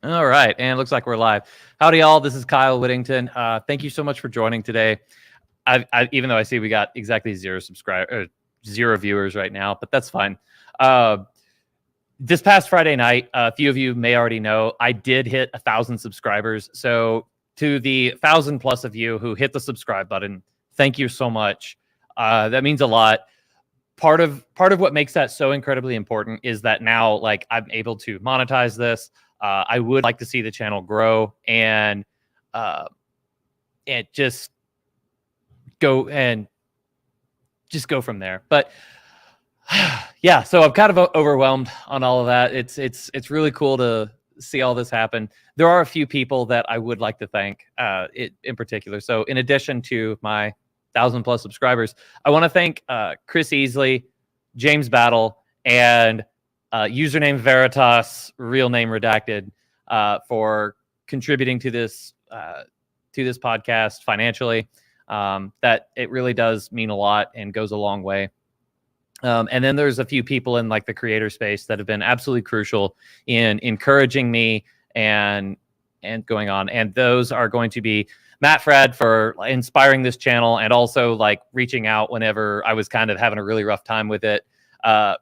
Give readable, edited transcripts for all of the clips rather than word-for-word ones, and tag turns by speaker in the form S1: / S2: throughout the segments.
S1: All right, and it looks like we're live. Howdy, y'all. This is Kyle Whittington. Thank you so much for joining today. Even though I see we got exactly zero viewers right now, but that's fine. This past Friday night, a few of you may already know, I did hit 1,000 subscribers. So to the 1,000+ of you who hit the subscribe button, thank you so much. That means a lot. Part of what makes that so incredibly important is that now, like, I'm able to monetize this. I would like to see the channel grow and just go from there. But yeah, so I'm kind of overwhelmed on all of that. It's really cool to see all this happen. There are a few people that I would like to thank in particular. So in addition to my 1,000+ subscribers, I want to thank Chris Easley, James Battle, and username Veritas, real name redacted, for contributing to this podcast financially. That it really does mean a lot and goes a long way. And then there's a few people in like the creator space that have been absolutely crucial in encouraging me and going on. And those are going to be Matt Frad for inspiring this channel and also like reaching out whenever I was kind of having a really rough time with it.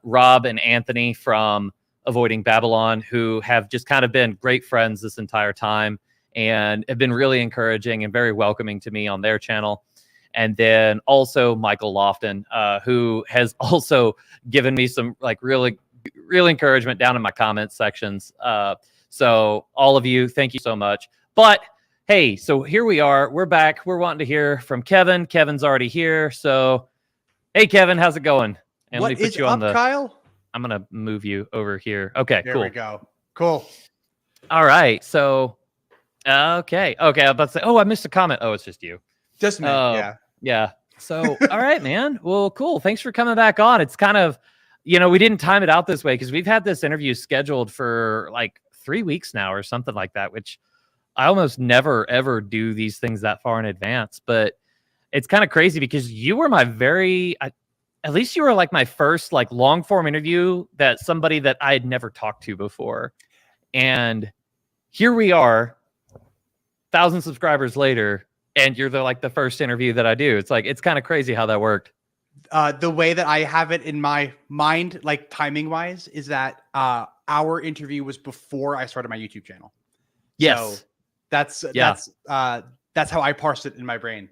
S1: Rob and Anthony from Avoiding Babylon, who have just kind of been great friends this entire time and have been really encouraging and very welcoming to me on their channel. And then also Michael Lofton, who has also given me some like real encouragement down in my comments sections. So all of you, thank you so much. But hey, so here we are. We're back. We're wanting to hear from Kevin. Kevin's already here. So hey, Kevin, how's it going? And
S2: what
S1: let me put
S2: is
S1: you
S2: up,
S1: on the
S2: Kyle?
S1: I'm going to move you over here. Okay,
S2: there
S1: cool.
S2: we go. Cool.
S1: All right. So, okay. I'm about to say, oh, I missed a comment. Oh, it's just you.
S2: Just me.
S1: Yeah. So, all right, man. Well, cool. Thanks for coming back on. It's kind of, we didn't time it out this way because we've had this interview scheduled for like 3 weeks now or something like that, which I almost never, ever do these things that far in advance. But it's kind of crazy because you were at least you were like my first like long form interview that somebody that I had never talked to before. And here we are 1,000 subscribers later, and you're the first interview that I do. It's like, it's kind of crazy how that worked.
S2: The way that I have it in my mind, like timing wise, is that our interview was before I started my YouTube channel.
S1: Yes.
S2: So that's how I parsed it in my brain.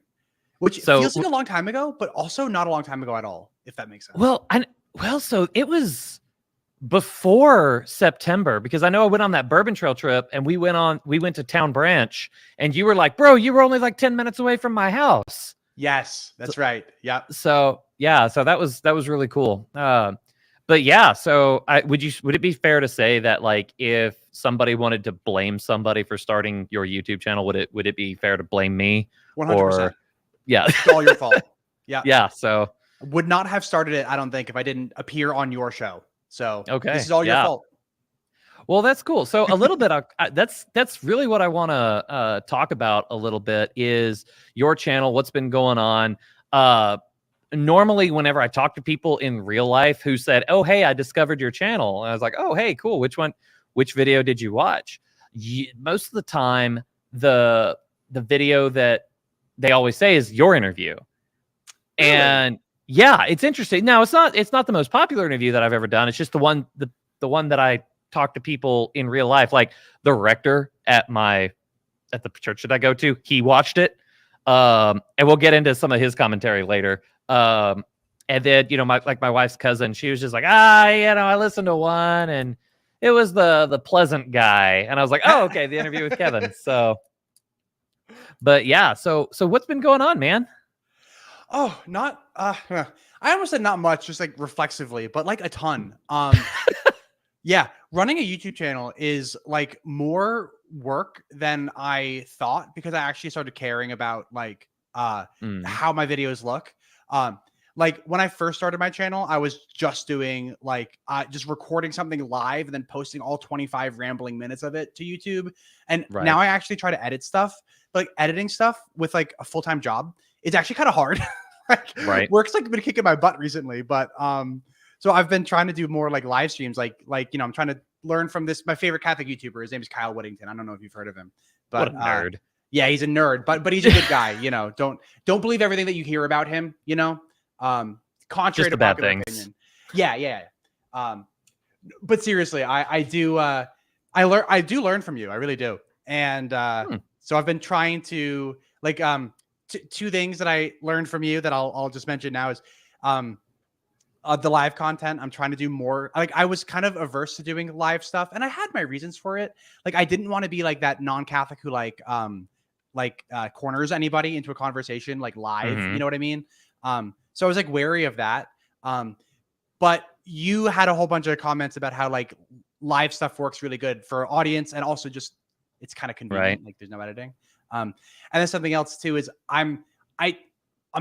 S2: Which feels like a long time ago, but also not a long time ago at all, if that makes sense.
S1: So it was before September, because I know I went on that Bourbon Trail trip and we went to Town Branch, and you were like, bro, you were only like 10 minutes away from my house.
S2: Yes, that's right. Yeah.
S1: So that was really cool. But yeah, so would it be fair to say that like if somebody wanted to blame somebody for starting your YouTube channel, would it be fair to blame me?
S2: 100%.
S1: Yeah.
S2: It's all your fault. Yeah.
S1: Yeah. So
S2: would not have started it, I don't think, if I didn't appear on your show. So
S1: okay,
S2: this is all your fault.
S1: Well, that's cool. So a little bit, that's really what I want to talk about a little bit is your channel, what's been going on. Normally, whenever I talk to people in real life who said, oh, hey, I discovered your channel. And I was like, oh, hey, cool. Which video did you watch? Most of the time, the video that they always say is your interview. Really? And yeah, it's interesting. Now it's not the most popular interview that I've ever done. It's just the one that I talk to people in real life, like the rector at the church that I go to. He watched it. And we'll get into some of his commentary later. And then, my wife's cousin, she was just like, I listened to one and it was the pleasant guy. And I was like, oh, okay. The interview with Kevin. So, but yeah, so what's been going on, man?
S2: Oh, I almost said not much, just like reflexively, but like a ton. Yeah, running a YouTube channel is like more work than I thought, because I actually started caring about like how my videos look. Like when I first started my channel, I was just doing like just recording something live and then posting all 25 rambling minutes of it to YouTube. And now I actually try to edit stuff. Like editing stuff with like a full-time job, it's actually kind of hard. Work's like been kicking my butt recently, but so I've been trying to do more like live streams, like I'm trying to learned from my favorite Catholic YouTuber. His name is Kyle Whittington. I don't know if you've heard of him, but
S1: What a nerd.
S2: Yeah, he's a nerd, but he's a good guy. Don't believe everything that you hear about him. Contrary to popular opinion. Yeah. But seriously, I do learn from you. I really do. And so I've been trying to like two things that I learned from you that I'll just mention now is the live content. I'm trying to do more. Like I was kind of averse to doing live stuff, and I had my reasons for it. Like I didn't want to be like that non-Catholic who corners anybody into a conversation like live. You know what I mean? So I was like wary of that. But you had a whole bunch of comments about how like live stuff works really good for audience, and also just it's kind of convenient. Right. Like there's no editing. And then something else too is I'm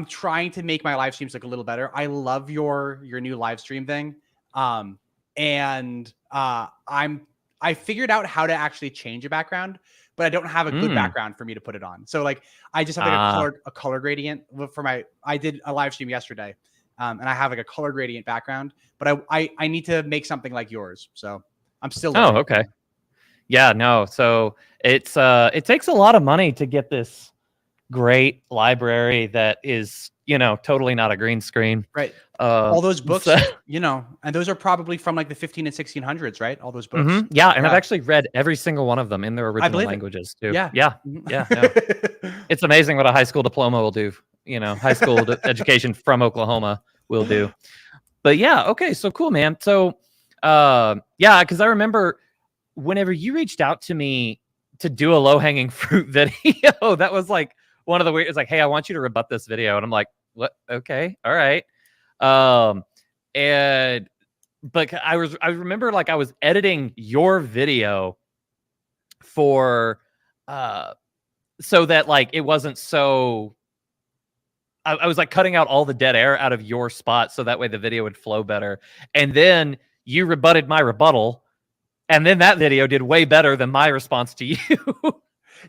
S2: trying to make my live streams look a little better. I love your new live stream thing. And I figured out how to actually change a background, but I don't have a good background for me to put it on. So like I just have like a color gradient for I did a live stream yesterday. And I have like a color gradient background, but I need to make something like yours. So I'm still learning.
S1: Oh, okay. Yeah, no. So it takes a lot of money to get this great library that is, totally not a green screen.
S2: Right. All those books, and those are probably from like the 15 and 1600s, right? All those books.
S1: Yeah. And I've actually read every single one of them in their original languages too. Yeah. No. It's amazing what a high school diploma will do. High school education from Oklahoma will do. But yeah. Okay. So cool, man. So, because I remember whenever you reached out to me to do a low-hanging fruit video, that was like one of the weird. It's like, hey, I want you to rebut this video, and I'm like, what? Okay, all right. But I remember like I was editing your video for so that like it wasn't so. I was like cutting out all the dead air out of your spot so that way the video would flow better, and then you rebutted my rebuttal. And then that video did way better than my response to you.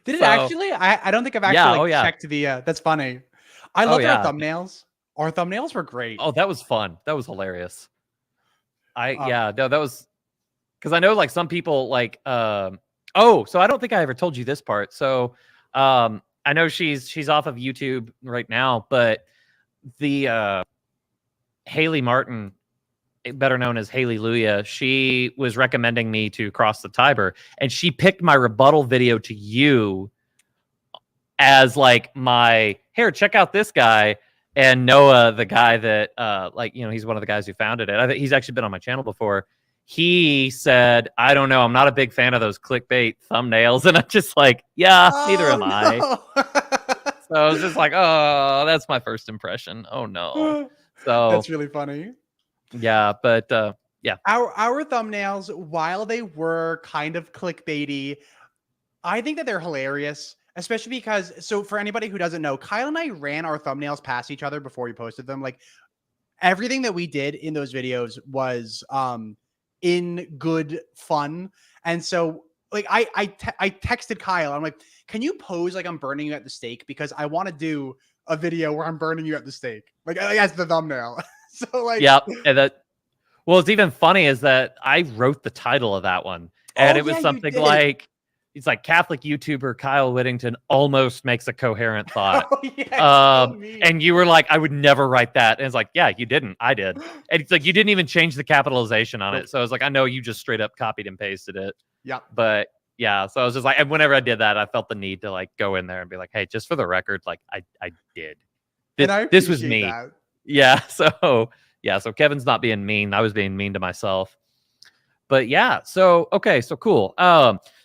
S2: Did it actually? I don't think I've actually checked the. That's funny. I loved our thumbnails. Our thumbnails were great.
S1: Oh, that was fun. That was hilarious. That was because I know like some people like. So I don't think I ever told you this part. So I know she's off of YouTube right now, but the Haley Martin, better known as Hallelujah, she was recommending me to cross the Tiber, and she picked my rebuttal video to you as like my, here, check out this guy. And Noah, the guy that he's one of the guys who founded it. I think he's actually been on my channel before. He said, I don't know, I'm not a big fan of those clickbait thumbnails. And I'm just like, neither am I. So I was just like, oh, that's my first impression. Oh no. So
S2: that's really funny.
S1: Yeah, but
S2: our thumbnails, while they were kind of clickbaity, I think that they're hilarious, especially because, so for anybody who doesn't know, Kyle and I ran our thumbnails past each other before we posted them. Like everything that we did in those videos was in good fun. And so like I texted Kyle, I'm like, can you pose like I'm burning you at the stake? Because I want to do a video where I'm burning you at the stake. Like as the thumbnail. So like,
S1: yeah, and what's even funny is that I wrote the title of that one, and it was something like, it's like Catholic YouTuber Kyle Whittington almost makes a coherent thought. And you were like, I would never write that, and it's like, yeah, you didn't, I did, and it's like you didn't even change the capitalization on it, so I was like, I know you just straight up copied and pasted it.
S2: Yeah,
S1: but yeah, so I was just like, and whenever I did that, I felt the need to like go in there and be like, hey, just for the record, like I did. This was me. That. Yeah. So Kevin's not being mean. I was being mean to myself. But yeah. So okay. So cool.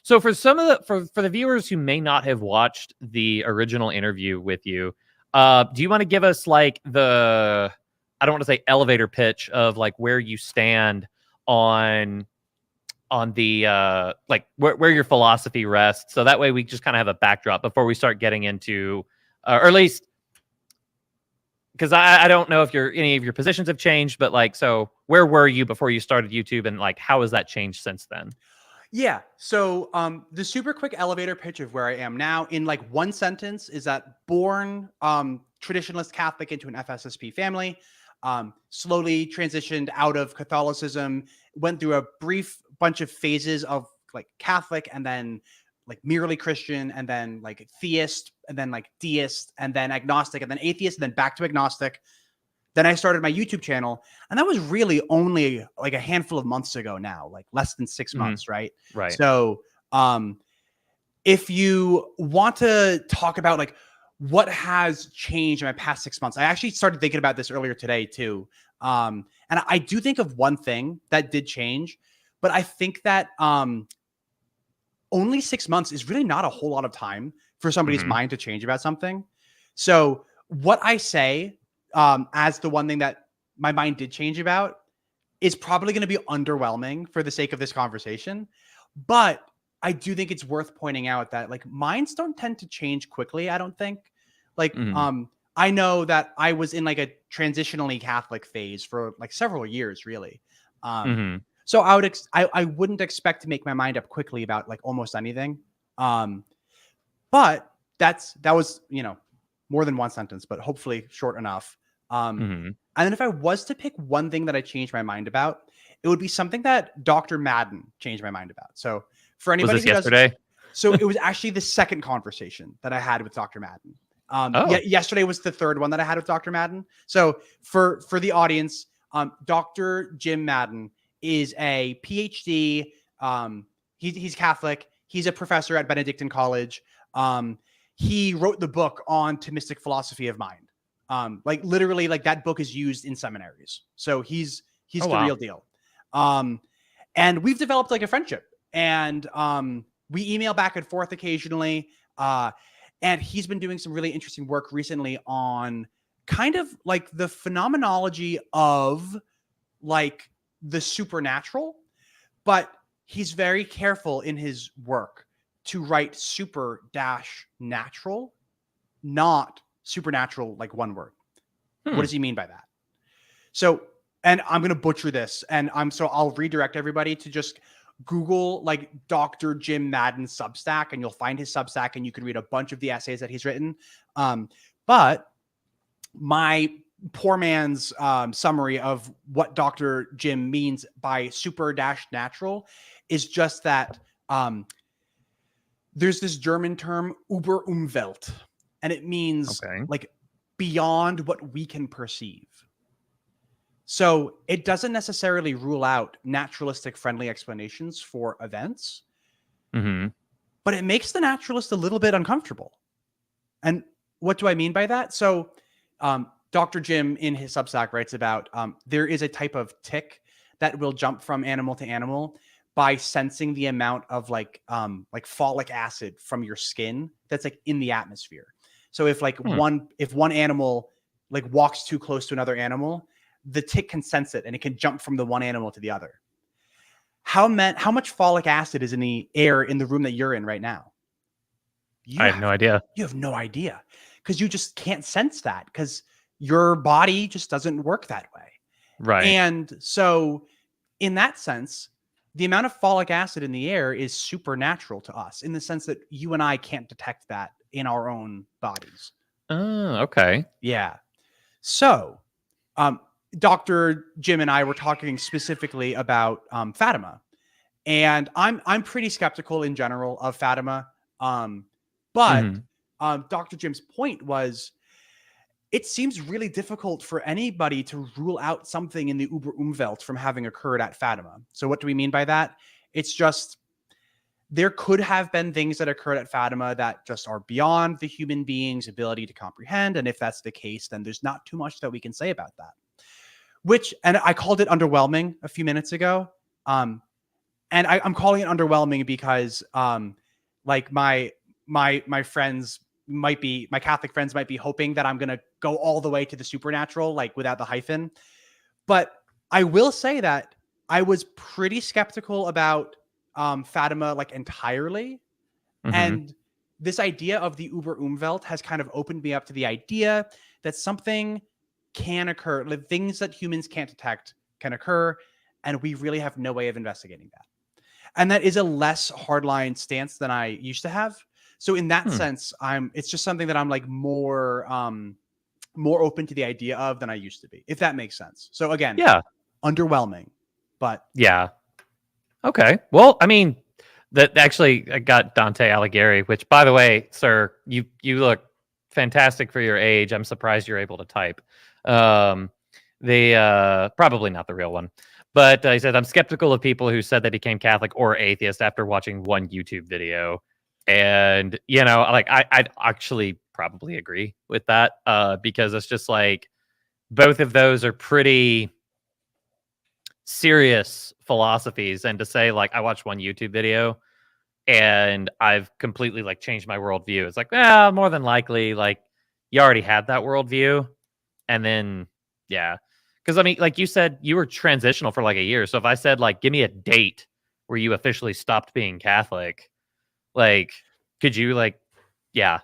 S1: So for some of the for the viewers who may not have watched the original interview with you, do you want to give us like I don't want to say elevator pitch of like where you stand on the like where your philosophy rests, so that way we just kind of have a backdrop before we start getting into, or at least. Because I don't know if any of your positions have changed, but like, so where were you before you started YouTube, and like, how has that changed since then?
S2: Yeah. So the super quick elevator pitch of where I am now in like one sentence is that born traditionalist Catholic into an FSSP family, slowly transitioned out of Catholicism, went through a brief bunch of phases of like Catholic, and then like merely Christian, and then like theist, and then like deist, and then agnostic, and then atheist, and then back to agnostic. Then I started my YouTube channel, and that was really only like a handful of months ago now, like less than 6 months, right?
S1: Right.
S2: So if you want to talk about like what has changed in my past 6 months, I actually started thinking about this earlier today too. And I do think of one thing that did change, but I think that only 6 months is really not a whole lot of time for somebody's mind to change about something. So what I say as the one thing that my mind did change about is probably going to be underwhelming for the sake of this conversation. But I do think it's worth pointing out that like minds don't tend to change quickly. I don't think like, I know that I was in like a transitionally Catholic phase for like several years, really. So I wouldn't expect to make my mind up quickly about like almost anything. But that was, more than one sentence, but hopefully short enough. And then if I was to pick one thing that I changed my mind about, it would be something that Dr. Madden changed my mind about. So for anybody
S1: was this yesterday?
S2: So it was actually the second conversation that I had with Dr. Madden. Yesterday was the third one that I had with Dr. Madden. So for the audience, Dr. Jim Madden is a PhD. He's Catholic. He's a professor at Benedictine College. He wrote the book on Thomistic philosophy of mind. Like literally, like that book is used in seminaries. So he's the real deal. And we've developed like a friendship, and we email back and forth occasionally. And he's been doing some really interesting work recently on kind of like the phenomenology of like the supernatural, but he's very careful in his work to write super-natural, not supernatural, like one word. What does he mean by that? So, and I'm going to butcher this, and I'll redirect everybody to just Google like Dr. Jim Madden Substack, and you'll find his Substack, and you can read a bunch of the essays that he's written. But my poor man's summary of what Dr. Jim means by super-natural is just that there's this German term Überumwelt, and it means like beyond what we can perceive. So it doesn't necessarily rule out naturalistic friendly explanations for events, but it makes the naturalist a little bit uncomfortable. And what do I mean by that? So Dr. Jim in his Substack writes about there is a type of tick that will jump from animal to animal by sensing the amount of like folic acid from your skin that's like in the atmosphere. So if like one animal like walks too close to another animal, the tick can sense it and it can jump from the one animal to the other. How much folic acid is in the air in the room that you're in right now?
S1: I have no idea.
S2: You have no idea because you just can't sense that because your body just doesn't work that way.
S1: Right.
S2: And so in that sense, the amount of folic acid in the air is supernatural to us in the sense that you and I can't detect that in our own bodies.
S1: Oh, okay.
S2: Yeah. So, Dr. Jim and I were talking specifically about Fatima, and I'm pretty skeptical in general of Fatima. But Dr. Jim's point was, it seems really difficult for anybody to rule out something in the Überumwelt from having occurred at Fatima. So what do we mean by that? It's just there could have been things that occurred at Fatima that just are beyond the human being's ability to comprehend. And if that's the case, then there's not too much that we can say about that. And I called it underwhelming a few minutes ago. And I'm calling it underwhelming because like my friends my Catholic friends might be hoping that I'm going to go all the way to the supernatural, like without the hyphen. But I will say that I was pretty skeptical about Fatima, like entirely. And this idea of the Überumwelt has kind of opened me up to the idea that something can occur, like things that humans can't detect can occur, and we really have no way of investigating that. And that is a less hardline stance than I used to have. So in that sense, it's just something that I'm like more open to the idea of than I used to be, if that makes sense. So again,
S1: yeah,
S2: underwhelming, but
S1: yeah, Okay. Well, I mean, that actually I got Dante Alighieri, which, by the way, sir, you look fantastic for your age. I'm surprised you're able to type. They probably not the real one, but he said, I'm skeptical of people who said they became Catholic or atheist after watching one YouTube video. And, you know, like I'd actually probably agree with that, because it's just like both of those are pretty serious philosophies. And to say, like, I watched one YouTube video and I've completely like changed my worldview, it's like, well, more than likely, like, you already had that worldview. And then, yeah. Because I mean, like you said, you were transitional for like a year. So if I said, like, give me a date where you officially stopped being Catholic, like, could you, like, yeah.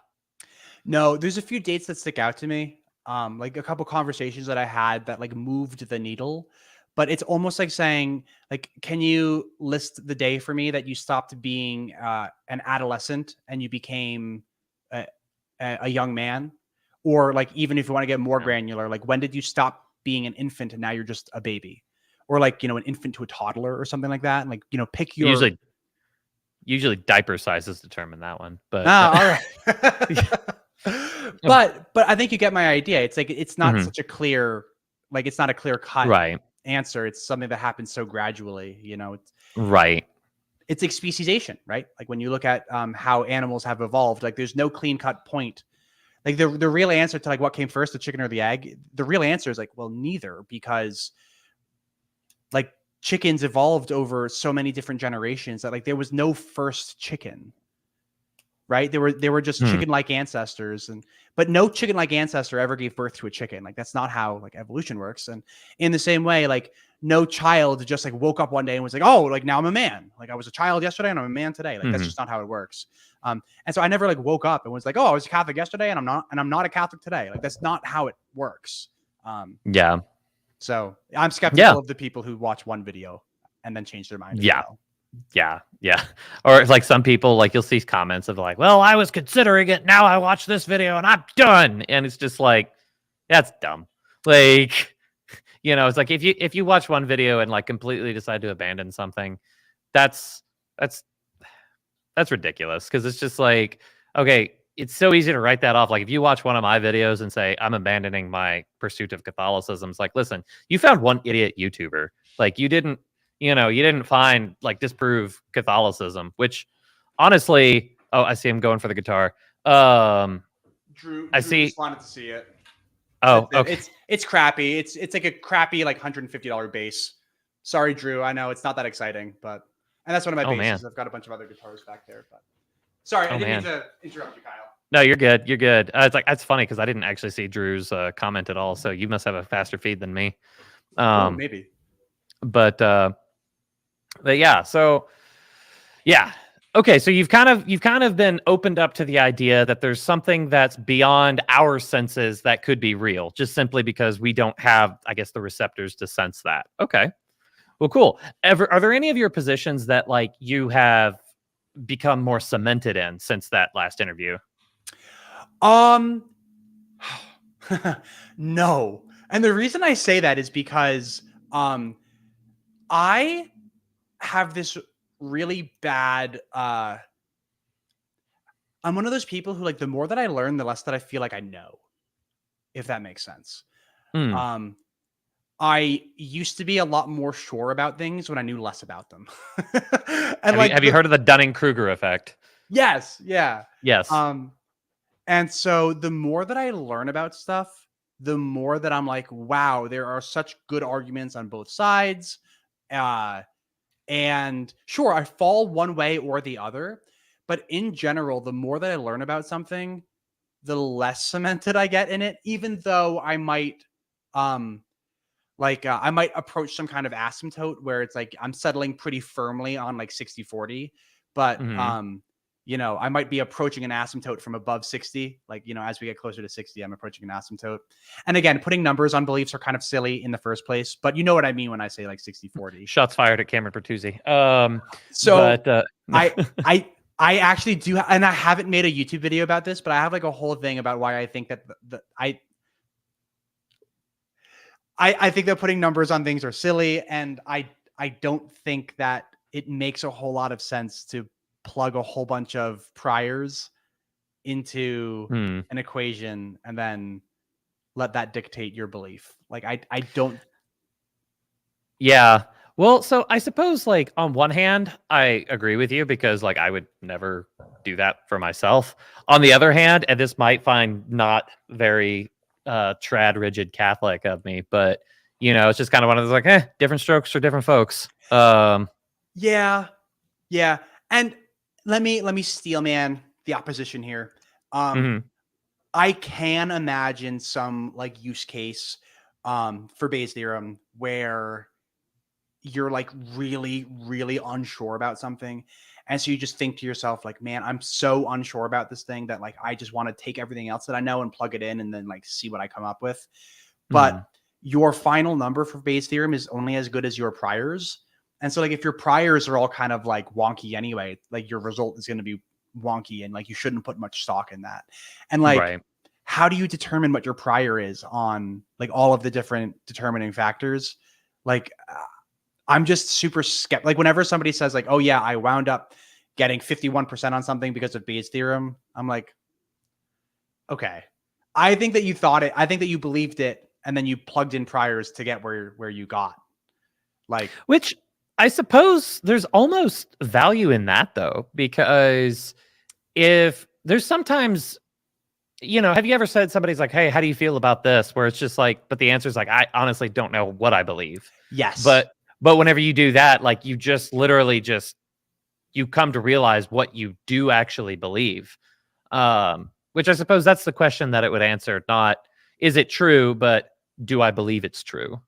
S2: No, there's a few dates that stick out to me. Like a couple conversations that I had that like moved the needle, but it's almost like saying, like, can you list the day for me that you stopped being an adolescent and you became a, a young man? Or like, even if you want to get more
S1: Yeah.
S2: granular, like, when did you stop being an infant and now you're just a baby? Or like, an infant to a toddler or something like that. And like, pick your
S1: Usually diaper sizes determine that one. But
S2: all right. But I think you get my idea. It's like, it's not such a clear, like, it's not a clear cut
S1: right.
S2: answer. It's something that happens so gradually,
S1: Right.
S2: it's like speciation, right? Like when you look at how animals have evolved, like there's no clean cut point. Like the real answer to like what came first, the chicken or the egg, the real answer is like, well, neither, because like chickens evolved over so many different generations that like there was no first chicken. Right? They were just chicken-like ancestors, but no chicken-like ancestor ever gave birth to a chicken. Like that's not how like evolution works. And in the same way, like no child just like woke up one day and was like, oh, like now I'm a man. Like I was a child yesterday and I'm a man today. Like that's just not how it works. And so I never like woke up and was like, oh, I was a Catholic yesterday and I'm not a Catholic today. Like that's not how it works.
S1: Yeah.
S2: So I'm skeptical of the people who watch one video and then change their mind.
S1: Yeah. Yeah. Or it's like some people, like, you'll see comments of like, well, I was considering it. Now I watch this video and I'm done. And it's just like, that's dumb. Like, it's like if you watch one video and like completely decide to abandon something, that's ridiculous. Cause it's just like, okay, it's so easy to write that off. Like if you watch one of my videos and say, I'm abandoning my pursuit of Catholicism, it's like, listen, you found one idiot YouTuber. Like you didn't find like disprove Catholicism, which honestly, oh, I see him going for the guitar.
S2: Drew
S1: I see.
S2: Just wanted to see it.
S1: Oh, okay.
S2: It's crappy. It's like a crappy like $150 bass. Sorry, Drew. I know it's not that exciting, and that's one of my basses. I've got a bunch of other guitars back there, but sorry, I didn't mean to interrupt you, Kyle.
S1: No, you're good. You're good. It's like, that's funny because I didn't actually see Drew's comment at all. So you must have a faster feed than me.
S2: Maybe.
S1: But yeah, so yeah. Okay, so you've kind of been opened up to the idea that there's something that's beyond our senses that could be real, just simply because we don't have, I guess, the receptors to sense that. Okay. Well, cool. Are there any of your positions that like you have become more cemented in since that last interview?
S2: No. And the reason I say that is because I have this really bad I'm one of those people who like the more that I learn, the less that I feel like I know, if that makes sense. I used to be a lot more sure about things when I knew less about them. And
S1: have you heard of the Dunning-Kruger effect?
S2: Yes. Yeah.
S1: Yes.
S2: And so the more that I learn about stuff, the more that I'm like, wow, there are such good arguments on both sides. And sure, I fall one way or the other, but in general, the more that I learn about something, the less cemented I get in it, even though I might, I might approach some kind of asymptote where it's like, I'm settling pretty firmly on like 60-40, but, I might be approaching an asymptote from above 60. Like, as we get closer to 60, I'm approaching an asymptote. And again, putting numbers on beliefs are kind of silly in the first place, but you know what I mean when I say like 60-40.
S1: Shots fired at Cameron Pertuzzi.
S2: I actually do, and I haven't made a YouTube video about this, but I have like a whole thing about why I think that I think that putting numbers on things are silly, and I don't think that it makes a whole lot of sense to plug a whole bunch of priors into
S1: Hmm.
S2: an equation and then let that dictate your belief. Like I don't.
S1: Yeah. Well, so I suppose like on one hand, I agree with you because like I would never do that for myself. On the other hand, and this might find not very trad rigid Catholic of me, but it's just kind of one of those like, different strokes for different folks.
S2: Yeah. And let me steel man the opposition here.
S1: Mhm.
S2: I can imagine some like use case for Bayes' theorem where you're like really, really unsure about something. And so you just think to yourself, like, man, I'm so unsure about this thing that like I just want to take everything else that I know and plug it in and then like see what I come up with. But
S1: Mhm.
S2: your final number for Bayes' theorem is only as good as your priors. And so like if your priors are all kind of like wonky anyway, like your result is going to be wonky and like you shouldn't put much stock in that. And like
S1: Right.
S2: how do you determine what your prior is on like all of the different determining factors? Like I'm just super skeptical. Like whenever somebody says like, "Oh yeah, I wound up getting 51% on something because of Bayes' theorem," I'm like, "Okay, I think that you thought it. I think that you believed it, and then you plugged in priors to get where you got." Like,
S1: Which I suppose there's almost value in that though, because if there's sometimes, have you ever said somebody's like, "Hey, how do you feel about this?" Where it's just like, but the answer is like, "I honestly don't know what I believe."
S2: yes,
S1: But whenever you do that, like you just literally just you come to realize what you do actually believe. Which I suppose that's the question that it would answer, not is it true, but do I believe it's true?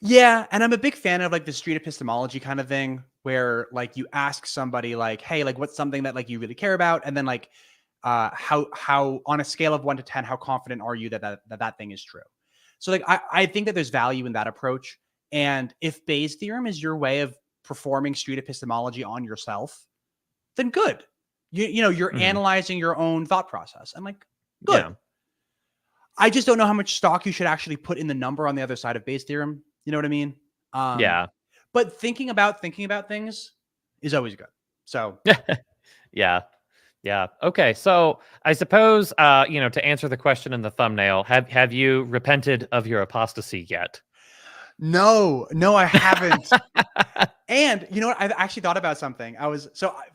S2: yeah, and I'm a big fan of like the street epistemology kind of thing, where like you ask somebody like, "Hey, like what's something that like you really care about?" And then like, how on a scale of 1 to 10, how confident are you that that thing is true? So like I think that there's value in that approach. And if Bayes' theorem is your way of performing street epistemology on yourself, then good. You're
S1: Mhm.
S2: analyzing your own thought process. I'm like, good.
S1: Yeah.
S2: I just don't know how much stock you should actually put in the number on the other side of Bayes' theorem. You know what I mean? Um,
S1: Yeah.
S2: but thinking about things is always good. So
S1: Yeah. Yeah. Okay. So I suppose, to answer the question in the thumbnail, have you repented of your apostasy yet?
S2: no, I haven't. And you know what? I've actually thought about something.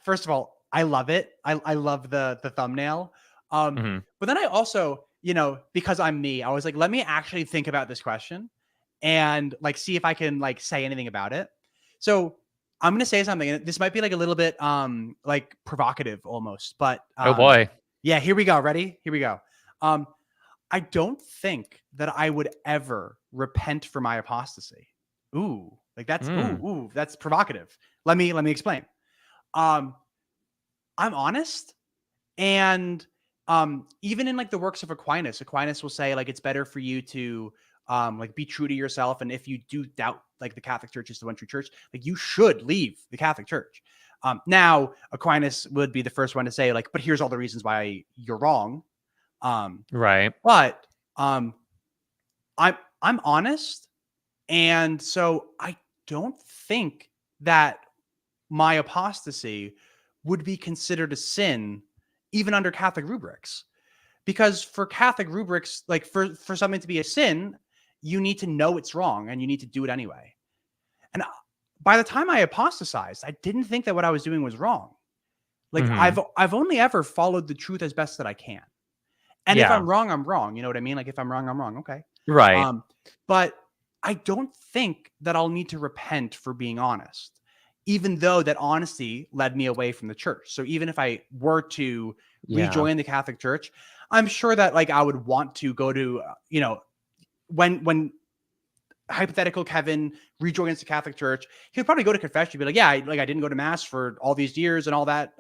S2: First of all, I love it. I love the thumbnail.
S1: Hmm.
S2: But then I also, because I'm me, I was like, let me actually think about this question and like see if I can like say anything about it. So I'm gonna say something, and this might be like a little bit like provocative almost, but
S1: Oh boy.
S2: yeah, here we go. Ready? Here we go. Um, I don't think that I would ever repent for my apostasy. Ooh, like that's
S1: Mm.
S2: that's provocative. Let me explain. Um, I'm honest, and even in like the works of Aquinas will say like it's better for you to like be true to yourself, and if you do doubt like the Catholic Church is the one true church, like you should leave the Catholic Church. Now Aquinas would be the first one to say like, but here's all the reasons why you're wrong. Um,
S1: Right.
S2: but um, I'm honest, and so I don't think that my apostasy would be considered a sin even under Catholic rubrics. Because for Catholic rubrics, like for something to be a sin, you need to know it's wrong and you need to do it anyway. And by the time I apostatized, I didn't think that what I was doing was wrong. Like
S1: Hmm.
S2: I've only ever followed the truth as best that I can. And if
S1: Yeah.
S2: I'm wrong, I'm wrong. You know what I mean? Like if I'm wrong, I'm wrong. Okay.
S1: Right.
S2: Um, but I don't think that I'll need to repent for being honest, even though that honesty led me away from the church. So even if I were to
S1: Yeah.
S2: rejoin the Catholic Church, I'm sure that like I would want to go to, when hypothetical Kevin rejoins the Catholic Church, he'll probably go to confession, be like, yeah, I didn't go to mass for all these years and all that,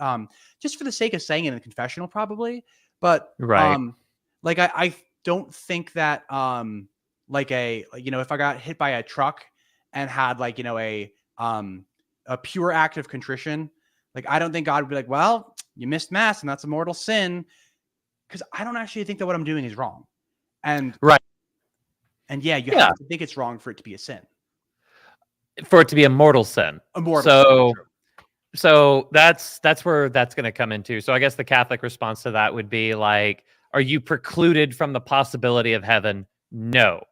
S2: just for the sake of saying it in the confessional, probably. But
S1: Right.
S2: like I don't think that like if I got hit by a truck and had like a pure act of contrition, like I don't think God would be like, well, you missed mass and that's a mortal sin, because I don't actually think that what I'm doing is wrong. And
S1: Right.
S2: yeah, you
S1: Yeah.
S2: have to think it's wrong for it to be a sin.
S1: for it to be a mortal sin.
S2: A mortal sin, true.
S1: So that's where that's going to come into. So I guess the Catholic response to that would be like, are you precluded from the possibility of heaven? No.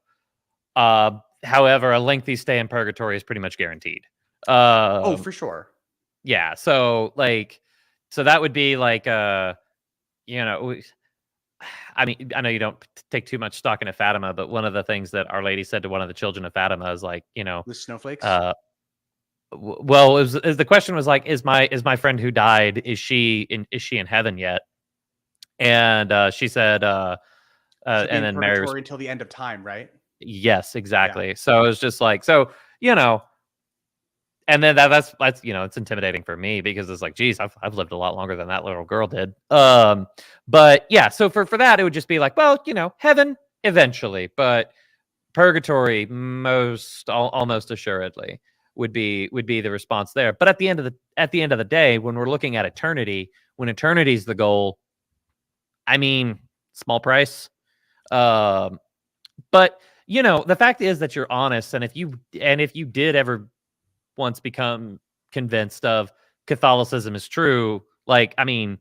S1: However, a lengthy stay in purgatory is pretty much guaranteed.
S2: Oh, for sure.
S1: Yeah. So that would be like, I mean, I know you don't take too much stock in Fatima, but one of the things that Our Lady said to one of the children of Fatima is like,
S2: With snowflakes.
S1: Well, the question was like, is my friend who died, is she in heaven yet? And she said, and then Mary was,
S2: until the end of time, right?
S1: Yes, exactly. Yeah. So it was just like, and then that's it's intimidating for me because it's like, geez, I've lived a lot longer than that little girl did. But yeah, so for that, it would just be like, well, heaven eventually, but purgatory almost assuredly would be the response there. But at the end of the day, when we're looking at eternity, when eternity is the goal, I mean, small price. But the fact is that you're honest, and if you did ever once become convinced of Catholicism is true, like, I mean,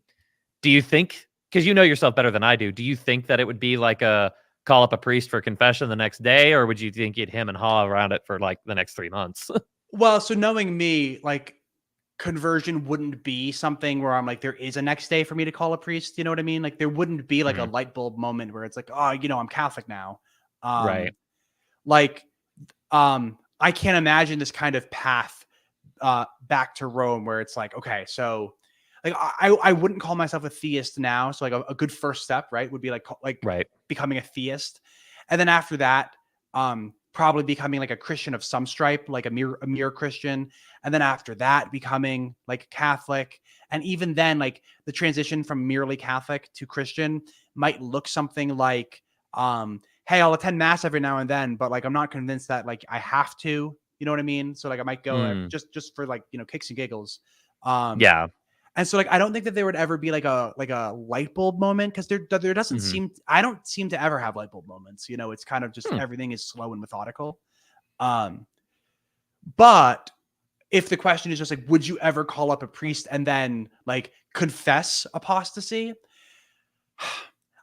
S1: do you think, because you know yourself better than I do you think that it would be like a call up a priest for confession the next day, or would you think you'd hem and haw around it for like the next 3 months?
S2: Well, so knowing me, like, conversion wouldn't be something where I'm like, there is a next day for me to call a priest. You know what I mean? Like, there wouldn't be like a light bulb moment where it's like, oh, I'm Catholic now.
S1: Right.
S2: Like, I can't imagine this kind of path back to Rome where it's like, okay, so like I wouldn't call myself a theist now. So like a good first step, right, would be like
S1: right,
S2: becoming a theist, and then after that, probably becoming like a Christian of some stripe, like a mere Christian, and then after that, becoming like Catholic, and even then, like the transition from merely Catholic to Christian might look something like, hey, I'll attend mass every now and then, but like I'm not convinced that like I have to. You know what I mean? So like I might go just for like kicks and giggles.
S1: Yeah.
S2: And so like I don't think that there would ever be like a light bulb moment, because there doesn't seem, I don't seem to ever have light bulb moments. It's kind of just everything is slow and methodical. But if the question is just like, would you ever call up a priest and then like confess apostasy?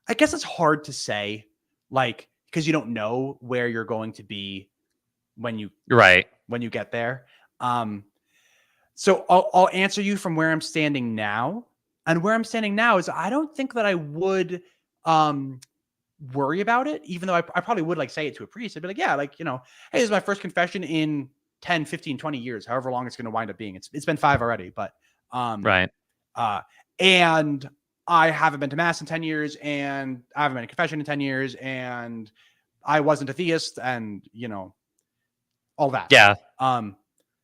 S2: I guess it's hard to say, like, because you don't know where you're going to be when you get there. So I'll answer you from where I'm standing now. And where I'm standing now is I don't think that I would worry about it, even though I probably would like say it to a priest. I'd be like, yeah, like, hey, this is my first confession in 10, 15, 20 years, however long it's going to wind up being. It's been 5 already, but
S1: right.
S2: And I haven't been to mass in 10 years, and I haven't been to confession in 10 years, and I wasn't a theist, and all that.
S1: Yeah.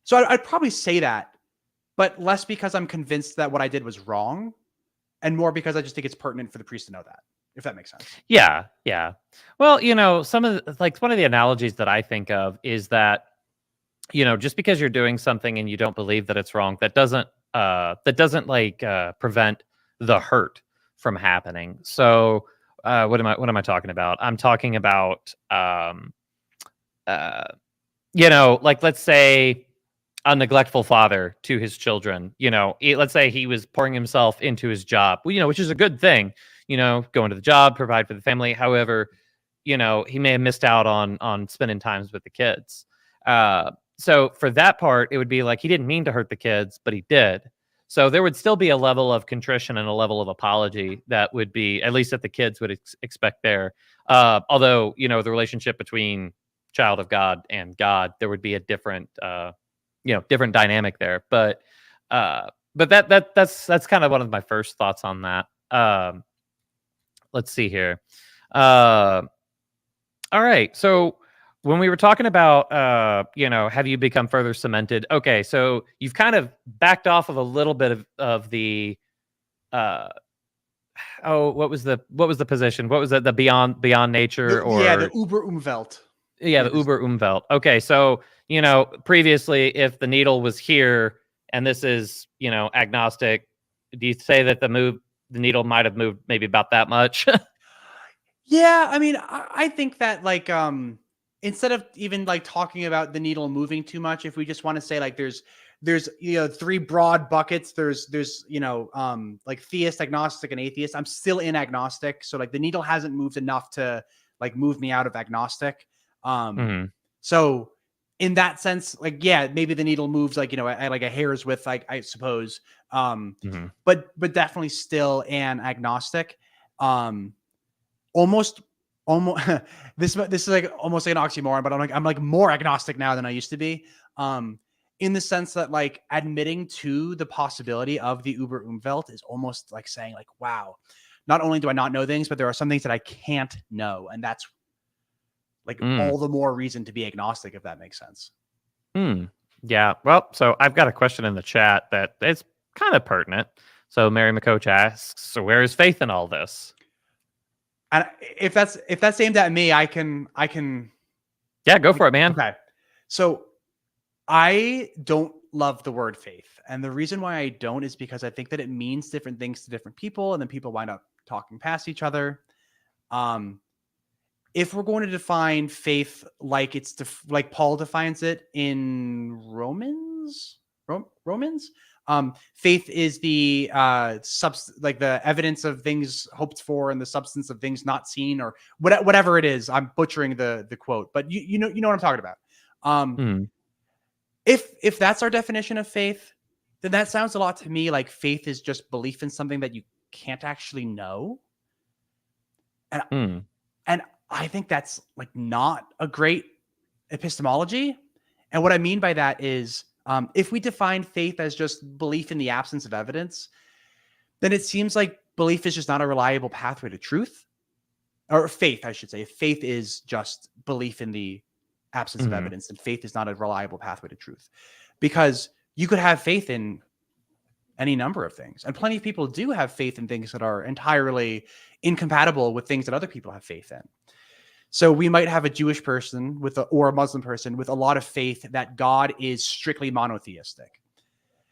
S2: So I'd probably say that, but less because I'm convinced that what I did was wrong, and more because I just think it's pertinent for the priest to know that, if that makes sense.
S1: Yeah. Yeah. Well, one of the analogies that I think of is that, just because you're doing something and you don't believe that it's wrong, that doesn't prevent the hurt from happening. So, what am I talking about? I'm talking about, like, let's say a neglectful father to his children, let's say he was pouring himself into his job, which is a good thing, going to the job, provide for the family. However, he may have missed out on spending times with the kids. So for that part, it would be like, he didn't mean to hurt the kids, but he did. So there would still be a level of contrition and a level of apology that would be, at least that the kids would expect there. Although, the relationship between child of God and God, there would be a different, different dynamic there. But that's kind of one of my first thoughts on that. Let's see here. All right. So when we were talking about, have you become further cemented? Okay. So you've kind of backed off of a little bit of the, what was the position? What was it? The beyond nature, or
S2: the Uber Umwelt.
S1: Yeah, the Uber Umwelt. Okay, so previously, if the needle was here and this is agnostic, do you say that the needle might have moved maybe about that much?
S2: Yeah, I mean, I think that like instead of even like talking about the needle moving too much, if we just want to say like there's three broad buckets, there's like theist, agnostic, and atheist. I'm still in agnostic, so like the needle hasn't moved enough to like move me out of agnostic. So in that sense, like, yeah, maybe the needle moves like, at like a hair's width, like, I suppose. But definitely still an agnostic. Almost this is like almost like an oxymoron, but I'm like more agnostic now than I used to be. In the sense that like admitting to the possibility of the Uber Umwelt is almost like saying like, wow, not only do I not know things, but there are some things that I can't know. And that's like all the more reason to be agnostic, if that makes sense.
S1: Yeah. Well, so I've got a question in the chat that is kind of pertinent. So Mary McCoach asks, so where is faith in all this?
S2: And if that's aimed at me, I can.
S1: Yeah, go for it, man.
S2: Okay. So I don't love the word faith. And the reason why I don't is because I think that it means different things to different people, and then people wind up talking past each other. If we're going to define faith like like Paul defines it in Romans, faith is the like the evidence of things hoped for and the substance of things not seen, or whatever it is. I'm butchering the quote, but you know what I'm talking about. If that's our definition of faith, then that sounds a lot to me like faith is just belief in something that you can't actually know. And I think that's like not a great epistemology. And what I mean by that is, if we define faith as just belief in the absence of evidence, then it seems like belief is just not a reliable pathway to truth. Or faith, I should say. Faith is just belief in the absence of evidence, and faith is not a reliable pathway to truth. Because you could have faith in any number of things. And plenty of people do have faith in things that are entirely incompatible with things that other people have faith in. So we might have a Jewish person or a Muslim person with a lot of faith that God is strictly monotheistic.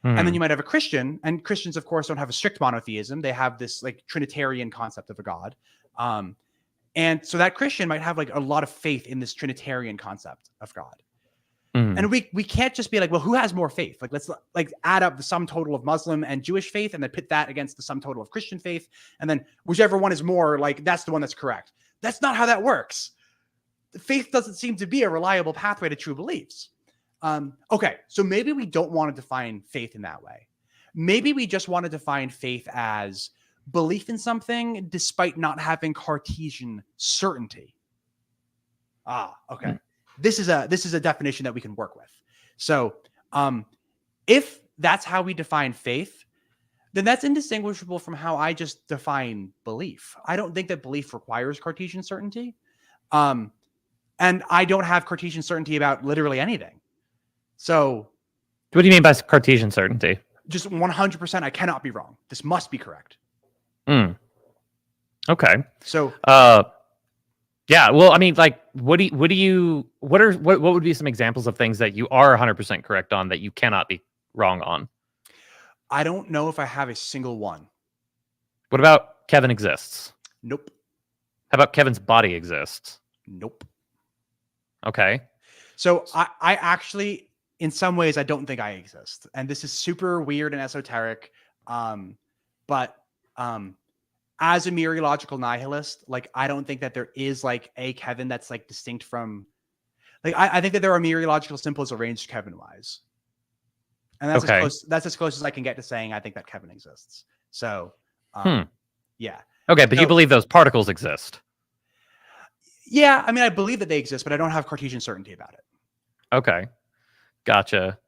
S2: And then you might have a Christian, and Christians, of course, don't have a strict monotheism. They have this like Trinitarian concept of a God. And so that Christian might have like a lot of faith in this Trinitarian concept of God. And we can't just be like, well, who has more faith? Like, let's like add up the sum total of Muslim and Jewish faith and then pit that against the sum total of Christian faith. And then whichever one is more, like, that's the one that's correct. That's not how that works. Faith doesn't seem to be a reliable pathway to true beliefs. Okay, so maybe we don't want to define faith in that way. Maybe we just want to define faith as belief in something despite not having Cartesian certainty. Okay. This is a definition that we can work with. So if that's how we define faith, then that's indistinguishable from how I just define belief. I don't think that belief requires Cartesian certainty. And I don't have Cartesian certainty about literally anything. So
S1: what do you mean by Cartesian certainty?
S2: Just 100%, I cannot be wrong. This must be correct.
S1: Okay.
S2: So
S1: yeah, well, I mean, like, what would be some examples of things that you are 100% correct on that you cannot be wrong on?
S2: I don't know if I have a single one.
S1: What about Kevin exists?
S2: Nope.
S1: How about Kevin's body exists?
S2: Nope.
S1: Okay.
S2: So I actually, in some ways, I don't think I exist. And this is super weird and esoteric. But as a mereological nihilist, like, I don't think that there is like a Kevin that's like distinct from, like, I think that there are mereological symbols arranged Kevin wise. And that's
S1: okay.
S2: That's as close as I can get to saying I think that Kevin exists. So, yeah.
S1: Okay, but you believe those particles exist?
S2: Yeah, I mean, I believe that they exist, but I don't have Cartesian certainty about it.
S1: Okay, gotcha.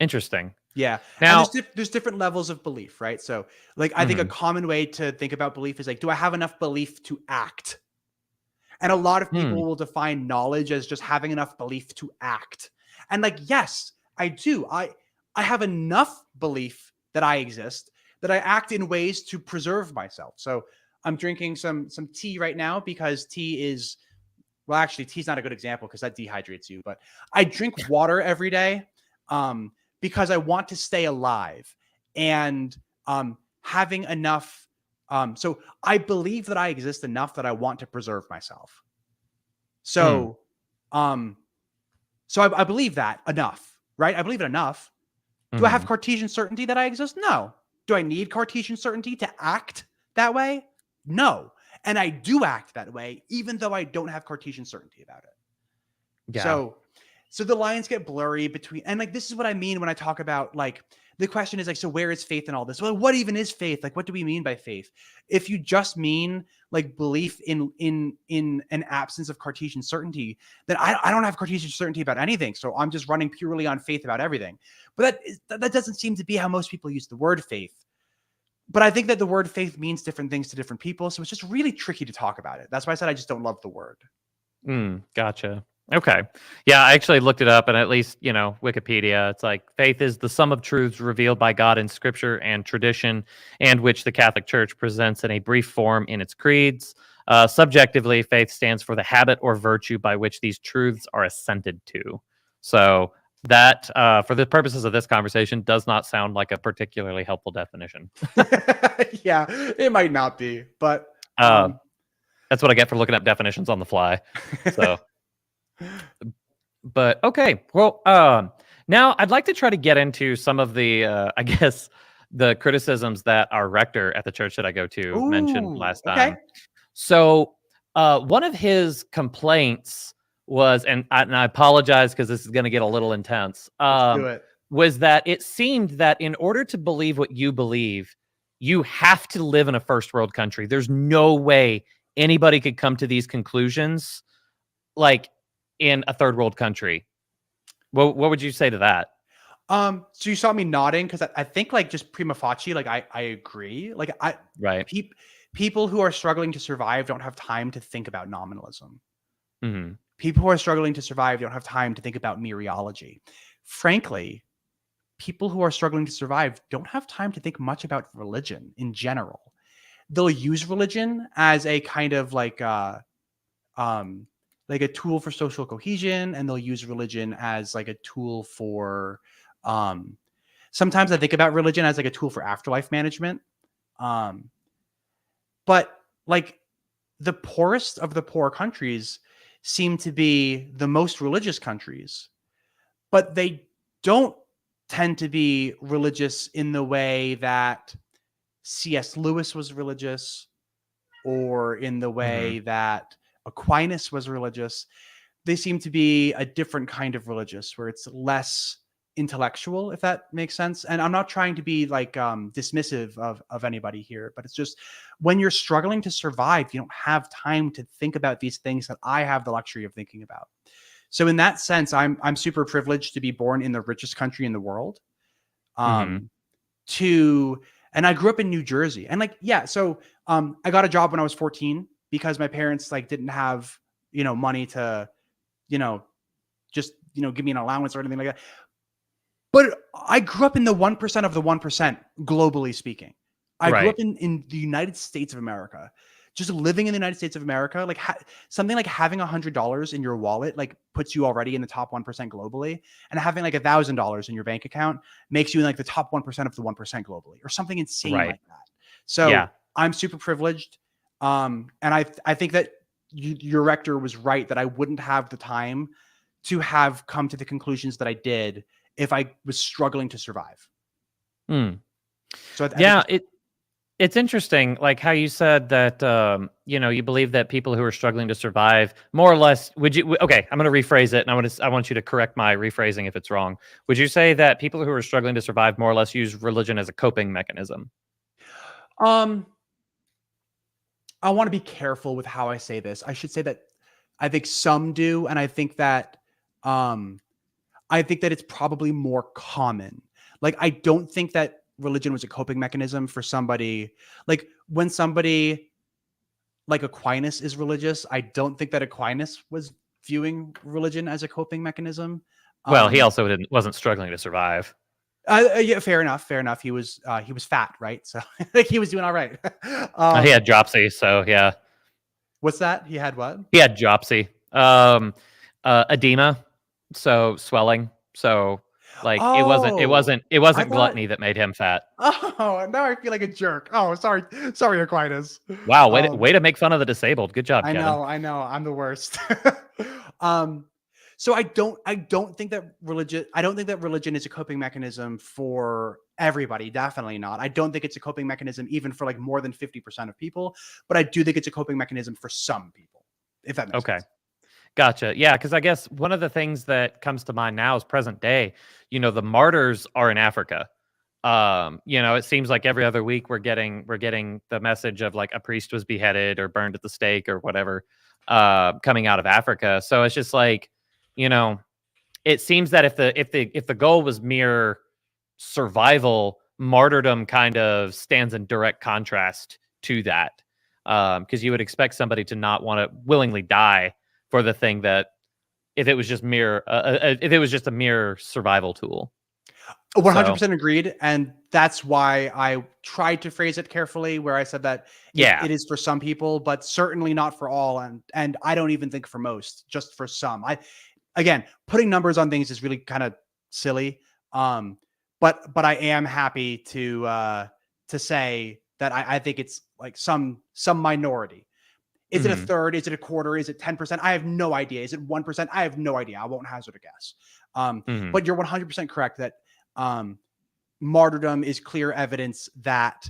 S1: Interesting.
S2: Yeah.
S1: Now,
S2: there's different levels of belief, right? So, like, I think a common way to think about belief is like, do I have enough belief to act? And a lot of people will define knowledge as just having enough belief to act. And like, yes, I do. I have enough belief that I exist, that I act in ways to preserve myself. So I'm drinking some tea right now because tea is, well, actually, tea's not a good example because that dehydrates you. But I drink water every day because I want to stay alive, and having enough. So I believe that I exist enough that I want to preserve myself. So So I believe that enough, right? I believe it enough. Do I have Cartesian certainty that I exist? No. Do I need Cartesian certainty to act that way? No. And I do act that way, even though I don't have Cartesian certainty about it.
S1: Yeah.
S2: So the lines get blurry between, and like, this is what I mean when I talk about like, the question is like, so where is faith in all this? Well, what even is faith? Like, what do we mean by faith? If you just mean like belief in an absence of Cartesian certainty, then I don't have Cartesian certainty about anything. So I'm just running purely on faith about everything. But that doesn't seem to be how most people use the word faith. But I think that the word faith means different things to different people. So it's just really tricky to talk about it. That's why I said I just don't love the word.
S1: Gotcha. Okay. Yeah, I actually looked it up, and at least, Wikipedia, it's like faith is the sum of truths revealed by God in scripture and tradition, and which the Catholic Church presents in a brief form in its creeds. Subjectively, faith stands for the habit or virtue by which these truths are assented to. So that, for the purposes of this conversation, does not sound like a particularly helpful definition.
S2: Yeah, it might not be, but
S1: that's what I get for looking up definitions on the fly. So. But okay, well, now I'd like to try to get into some of the, I guess, the criticisms that our rector at the church that I go to mentioned last time. So one of his complaints was, and I apologize because this is going to get a little intense,
S2: let's do it.
S1: Was that it seemed that in order to believe what you believe, you have to live in a first world country. There's no way anybody could come to these conclusions like in a third world country. What would you say to that?
S2: So you saw me nodding because I think like just prima facie, like I agree. Like
S1: right.
S2: People who are struggling to survive don't have time to think about nominalism.
S1: Mm-hmm.
S2: People who are struggling to survive don't have time to think about mereology. Frankly, people who are struggling to survive don't have time to think much about religion in general. They'll use religion as a kind of like a tool for social cohesion, and they'll use religion as like a tool for, sometimes I think about religion as like a tool for afterlife management. But like the poorest of the poor countries seem to be the most religious countries, but they don't tend to be religious in the way that C.S. Lewis was religious, or in the way that Aquinas was religious. They seem to be a different kind of religious, where it's less intellectual, if that makes sense. And I'm not trying to be like dismissive of anybody here, but it's just when you're struggling to survive, you don't have time to think about these things that I have the luxury of thinking about. So in that sense, I'm super privileged to be born in the richest country in the world. And I grew up in New Jersey, and like, yeah, so I got a job when I was 14 because my parents like didn't have, money to, just, give me an allowance or anything like that. But I grew up in the 1% of the 1%, globally speaking. I grew up in the United States of America, just living in the United States of America. Like something like having $100 in your wallet, like puts you already in the top 1% globally, and having like $1,000 in your bank account makes you in like the top 1% of the 1% globally, or something insane like that. So yeah. I'm super privileged. And I think that your rector was right that I wouldn't have the time to have come to the conclusions that I did if I was struggling to survive. So
S1: it's interesting, like how you said that, you believe that people who are struggling to survive, more or less, okay, I'm going to rephrase it, and I want you to correct my rephrasing if it's wrong. Would you say that people who are struggling to survive more or less use religion as a coping mechanism?
S2: I want to be careful with how I say this. I should say that I think some do, and I think that it's probably more common. Like, I don't think that religion was a coping mechanism for somebody. Like, when somebody like Aquinas is religious, I don't think that Aquinas was viewing religion as a coping memechanism.
S1: Well, he also wasn't struggling to survive.
S2: Yeah, fair enough. He was fat, right? So like he was doing all right.
S1: He had dropsy, so yeah.
S2: What's that? He had what?
S1: He had dropsy. Edema, so swelling. So like it wasn't gluttony that made him fat.
S2: Oh, now I feel like a jerk. Oh, sorry, Aquinas.
S1: Wow, way to make fun of the disabled. Good job, Kevin.
S2: I know, I'm the worst. So I don't think that religion is a coping mechanism for everybody. Definitely not. I don't think it's a coping mechanism even for like more than 50% of people, but I do think it's a coping mechanism for some people, if that makes sense.
S1: Gotcha. Yeah, because I guess one of the things that comes to mind now is present day. The martyrs are in Africa. It seems like every other week we're getting the message of like a priest was beheaded or burned at the stake or whatever, coming out of Africa. So it's just like, it seems that if the goal was mere survival, martyrdom kind of stands in direct contrast to that, because you would expect somebody to not want to willingly die for the thing that if it was just a mere survival tool.
S2: 100% agreed, and that's why I tried to phrase it carefully, where I said that it is for some people, but certainly not for all, and I don't even think for most, just for some. Again, putting numbers on things is really kind of silly, but I am happy to say that I think it's like some minority. Is it a third? Is it a quarter? Is it 10%? I have no idea. Is it 1%? I have no idea. I won't hazard a guess. But you're 100% correct that martyrdom is clear evidence that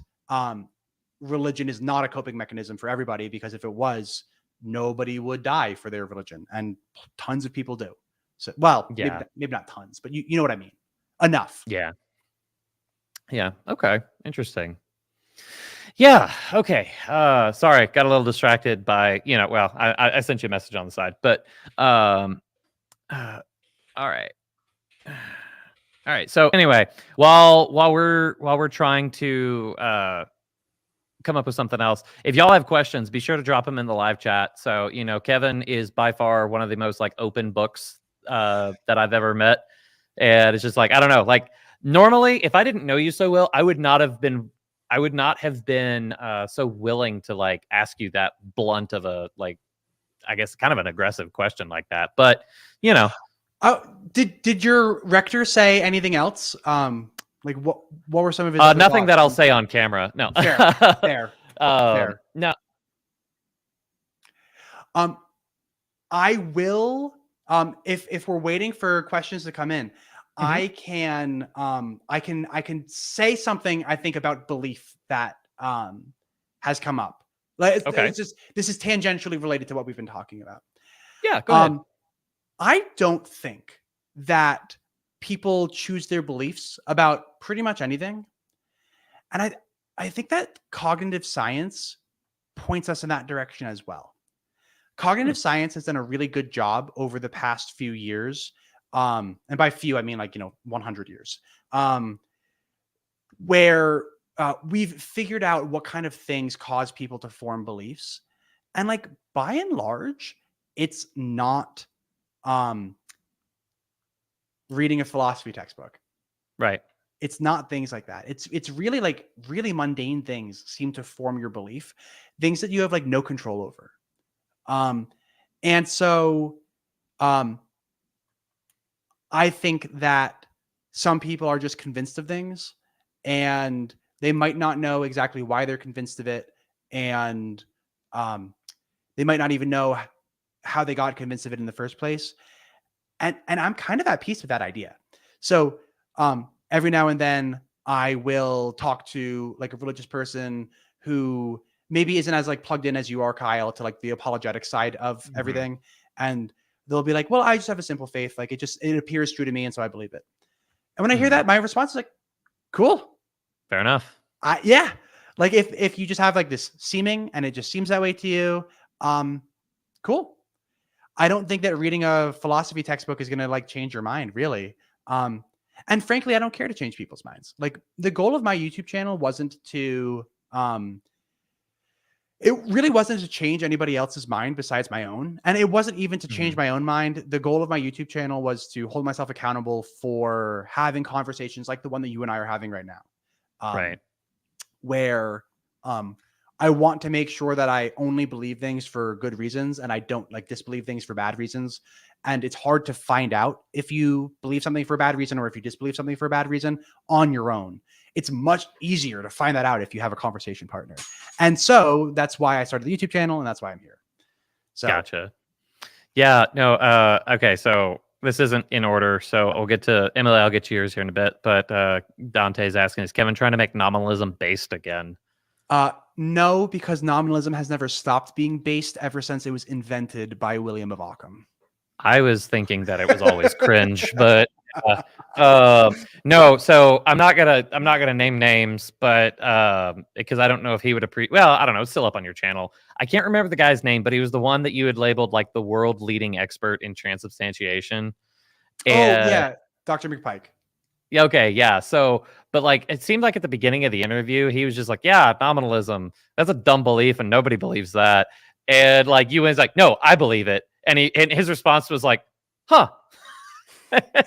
S2: religion is not a coping mechanism for everybody, because if it was, nobody would die for their religion, and tons of people do. So, well, maybe not tons, but you know what I mean. Enough.
S1: Yeah. Okay. Interesting. Yeah. Okay. Sorry, got a little distracted by Well, I sent you a message on the side, but all right. All right. So anyway, while we're trying to come up with something else, if y'all have questions, be sure to drop them in the live chat. So Kevin is by far one of the most like open books that I've ever met, and it's just like, I don't know, like normally if I didn't know you so well, I would not have been so willing to like ask you that blunt of a, like, I guess kind of an aggressive question like that, but
S2: did your rector say anything else? Like what were some of his
S1: nothing that I'll say on camera. No.
S2: Fair.
S1: No.
S2: I will, if we're waiting for questions to come in, I can say something I think about belief that has come up. Like it's just, this is tangentially related to what we've been talking about.
S1: Yeah, go ahead.
S2: I don't think that people choose their beliefs about pretty much anything. And I think that cognitive science points us in that direction as well. Cognitive science has done a really good job over the past few years. And by few, I mean like, 100 years, where we've figured out what kind of things cause people to form beliefs. And like, by and large, it's not reading a philosophy textbook.
S1: Right.
S2: It's not things like that. It's really like really mundane things seem to form your belief, things that you have like no control over. And so I think that some people are just convinced of things, and they might not know exactly why they're convinced of it. And they might not even know how they got convinced of it in the first place. And I'm kind of at peace with that idea. So every now and then I will talk to like a religious person who maybe isn't as like plugged in as you are, Kyle, to like the apologetic side of everything. And they'll be like, well, I just have a simple faith. Like it appears true to me. And so I believe it. And when I hear that, my response is like, cool.
S1: Fair enough.
S2: Yeah. Like if you just have like this seeming and it just seems that way to you, cool. I don't think that reading a philosophy textbook is going to like change your mind, really. And frankly, I don't care to change people's minds. Like the goal of my YouTube channel wasn't to, it really wasn't to change anybody else's mind besides my own. And it wasn't even to change my own mind. The goal of my YouTube channel was to hold myself accountable for having conversations like the one that you and I are having right now.
S1: Right.
S2: Where, I want to make sure that I only believe things for good reasons and I don't like disbelieve things for bad reasons. And it's hard to find out if you believe something for a bad reason or if you disbelieve something for a bad reason on your own. It's much easier to find that out if you have a conversation partner. And so that's why I started the YouTube channel and that's why I'm here. So
S1: Gotcha. Yeah, no, okay, so this isn't in order, so I'll get to Emily, I'll get to yours here in a bit, but Dante's asking, is Kevin trying to make nominalism based again?
S2: No, because nominalism has never stopped being based ever since it was invented by William of Ockham.
S1: I was thinking that it was always cringe, but no. So I'm not gonna name names, but because I don't know if he would appreciate. Well, I don't know. It's still up on your channel. I can't remember the guy's name, but he was the one that you had labeled like the world leading expert in transubstantiation. And,
S2: yeah, Dr. McPike.
S1: Yeah. Okay. Yeah. So, but like, it seemed like at the beginning of the interview, he was just like, "Yeah, nominalism. That's a dumb belief, and nobody believes that." And like, you was like, "No, I believe it." And his response was like, "Huh." that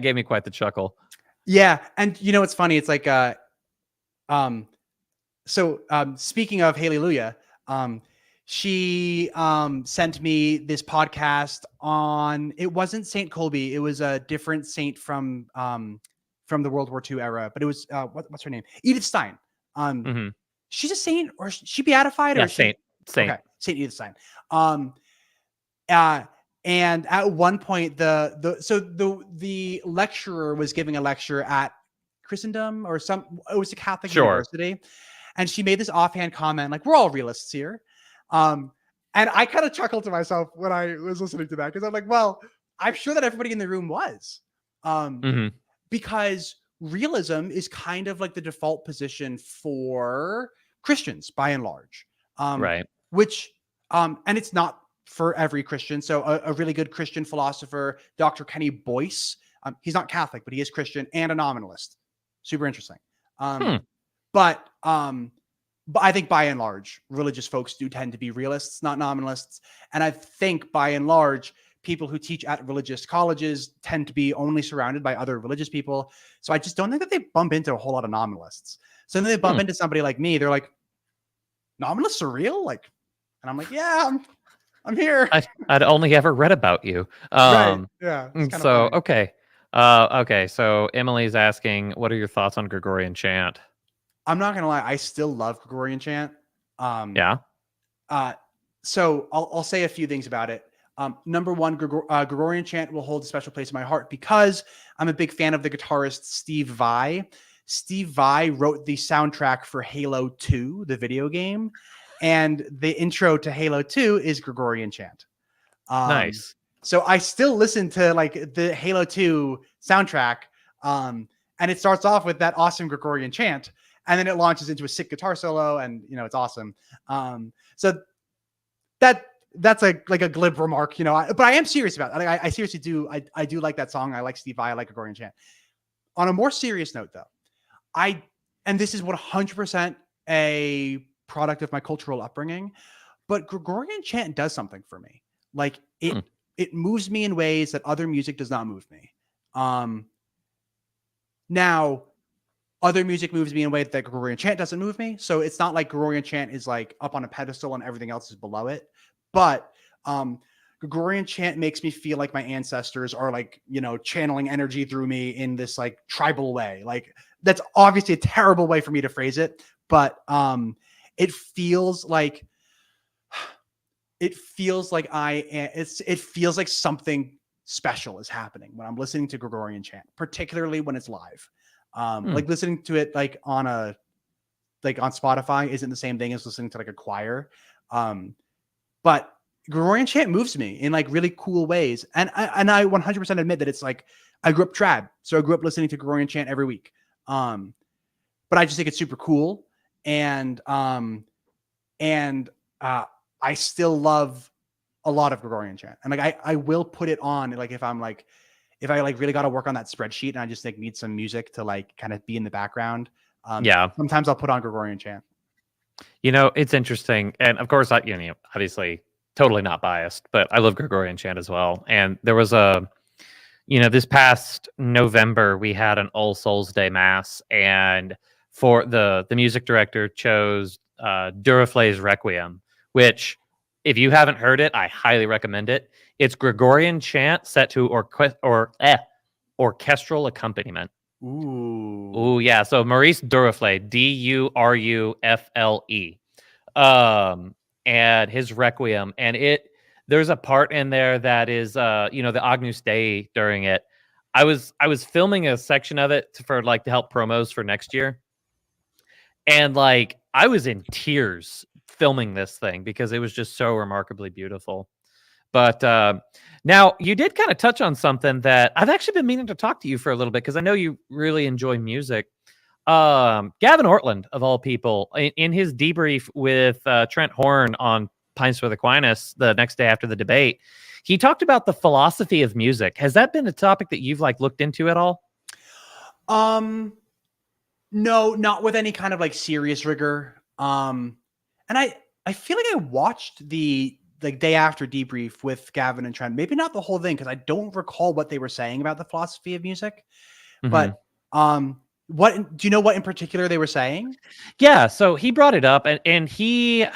S1: gave me quite the chuckle.
S2: Yeah, and you know what's funny? It's like, speaking of Hallelujah, she sent me this podcast on. It wasn't Saint Colby. It was a different saint from the World War II era. But it was what's her name? Edith Stein. She's a saint, or she beatified,
S1: Yeah,
S2: or
S1: saint.
S2: Okay, Saint Edith Stein. And at one point, the lecturer was giving a lecture at Christendom or it was a Catholic university, and she made this offhand comment like, "We're all realists here," and I kind of chuckled to myself when I was listening to that, because I'm like, well, I'm sure that everybody in the room was, because realism is kind of like the default position for Christians by and large,
S1: right?
S2: Which and it's not for every Christian. So a really good Christian philosopher, Dr. Kenny Boyce, he's not Catholic, but he is Christian and a nominalist. Super interesting. But I think by and large, religious folks do tend to be realists, not nominalists. And I think by and large, people who teach at religious colleges tend to be only surrounded by other religious people. So I just don't think that they bump into a whole lot of nominalists. So then they bump into somebody like me. They're like, nominalists are real? Like, and I'm like, yeah, I'm here.
S1: I'd only ever read about you.
S2: Right. Yeah.
S1: So, okay. Okay. So Emily's asking, what are your thoughts on Gregorian chant?
S2: I'm not going to lie. I still love Gregorian chant.
S1: Yeah.
S2: So I'll say a few things about it. Number one, Gregorian chant will hold a special place in my heart because I'm a big fan of the guitarist Steve Vai. Steve Vai wrote the soundtrack for Halo 2, the video game. And the intro to Halo 2 is Gregorian chant.
S1: Nice.
S2: So I still listen to like the Halo 2 soundtrack. And it starts off with that awesome Gregorian chant. And then it launches into a sick guitar solo. And, you know, it's awesome. So that's like a glib remark, you know, but I am serious about it. I seriously do. I do like that song. I like Steve Vai. I like Gregorian chant. On a more serious note, though, and this is 100% a product of my cultural upbringing, but Gregorian chant does something for me. Like it moves me in ways that other music does not move me. Now other music moves me in a way that Gregorian chant doesn't move me. So it's not like Gregorian chant is like up on a pedestal and everything else is below it. But Gregorian chant makes me feel like my ancestors are like, you know, channeling energy through me in this like tribal way. Like that's obviously a terrible way for me to phrase it, but it feels like it feels like something special is happening when I'm listening to Gregorian chant, particularly when it's live. Like listening to it like on Spotify isn't the same thing as listening to like a choir. But Gregorian chant moves me in like really cool ways. And I 100% admit that it's like, I grew up trad. So I grew up listening to Gregorian chant every week. But I just think it's super cool. And I still love a lot of Gregorian chant. And like, I will put it on, like, if I really got to work on that spreadsheet and I just like need some music to like kind of be in the background. Sometimes I'll put on Gregorian chant.
S1: You know, it's interesting. And of course, obviously totally not biased, but I love Gregorian chant as well. And there was this past November, we had an All Souls Day Mass, and for the music director chose Duraflay's Requiem, which if you haven't heard it, I highly recommend it. It's Gregorian chant set to orchestral accompaniment. Ooh, yeah. So Maurice Duruflé, Durufle. and his Requiem, and there's a part in there that is the Agnus Dei during it. I was filming a section of it for like to help promos for next year, and like I was in tears filming this thing because it was just so remarkably beautiful. But now you did kind of touch on something that I've actually been meaning to talk to you for a little bit, because I know you really enjoy music. Gavin Ortland, of all people, in his debrief with Trent Horn on Pines with Aquinas the next day after the debate, he talked about the philosophy of music. Has that been a topic that you've like looked into at all?
S2: No, not with any kind of like serious rigor. And I feel like I watched the day after debrief with Gavin and Trent. Maybe not the whole thing, because I don't recall what they were saying about the philosophy of music.
S1: Mm-hmm.
S2: But what do you know what in particular they were saying?
S1: Yeah, so he brought it up, and he,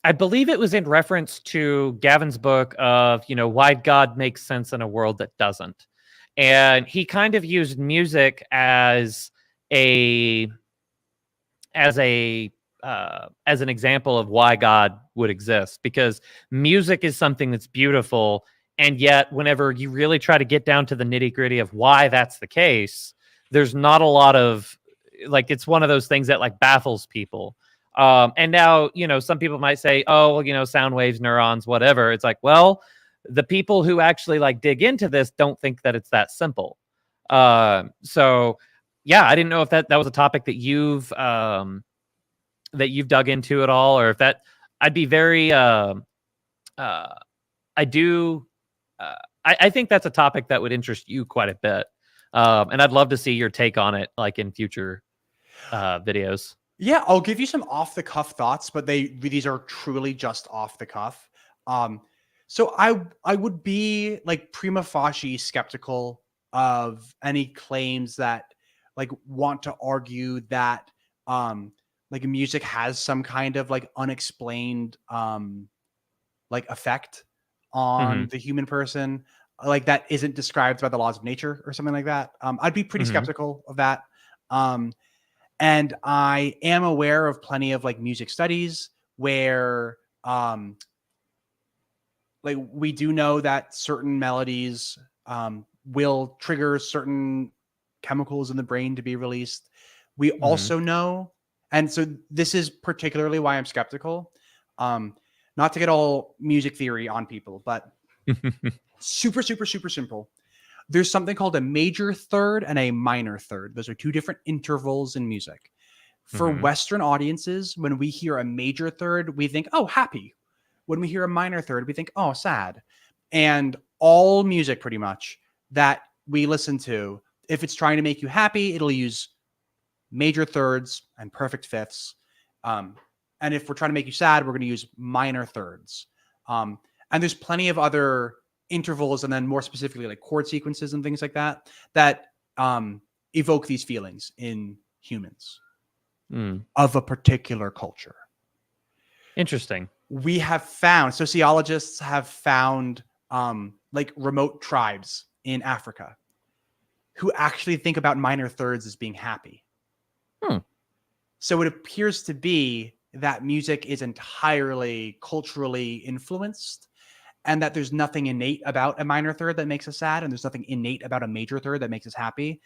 S1: I believe it was in reference to Gavin's book of, why God makes sense in a world that doesn't. And he kind of used music as an example of why God would exist, because music is something that's beautiful, and yet whenever you really try to get down to the nitty-gritty of why that's the case, there's not a lot of, like, it's one of those things that like baffles people. And now, some people might say, oh, well, sound waves, neurons, whatever. It's like, well, the people who actually like dig into this don't think that it's that simple. So yeah, I didn't know if that was a topic that you've dug into at all, or if that, I'd be very, I think that's a topic that would interest you quite a bit. And I'd love to see your take on it, like in future videos.
S2: Yeah, I'll give you some off the cuff thoughts, but these are truly just off the cuff. So I would be like prima facie skeptical of any claims that like want to argue that like music has some kind of like unexplained like effect on the human person, like that isn't described by the laws of nature or something like that. I'd be pretty skeptical of that. And I am aware of plenty of like music studies where like we do know that certain melodies will trigger certain chemicals in the brain to be released. We also know, and so this is particularly why I'm skeptical, not to get all music theory on people, but super simple. There's something called a major third and a minor third. Those are two different intervals in music. For Western audiences, when we hear a major third, we think, oh, happy. When we hear a minor third, we think, oh, sad. And all music pretty much that we listen to, if it's trying to make you happy, it'll use major thirds and perfect fifths. And if we're trying to make you sad, we're going to use minor thirds. And there's plenty of other intervals, and then more specifically like chord sequences and things like that evoke these feelings in humans of a particular culture.
S1: Interesting.
S2: We have found, sociologists have found like remote tribes in Africa who actually think about minor thirds as being happy. So it appears to be that music is entirely culturally influenced, and that there's nothing innate about a minor third that makes us sad, and there's nothing innate about a major third that makes us happy.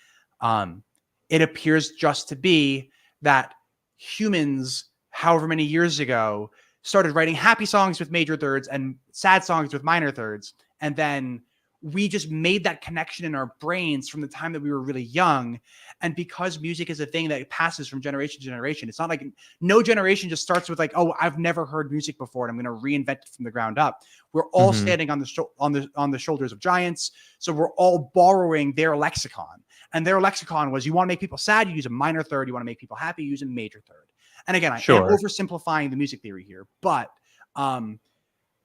S2: It appears just to be that humans, however many years ago, started writing happy songs with major thirds and sad songs with minor thirds. And then we just made that connection in our brains from the time that we were really young. And because music is a thing that passes from generation to generation, it's not like no generation just starts with like, oh, I've never heard music before and I'm going to reinvent it from the ground up. We're all standing on the shoulders of giants. So we're all borrowing their lexicon. And their lexicon was, you want to make people sad, you use a minor third. You want to make people happy, you use a major third. And again, I am oversimplifying the music theory here, but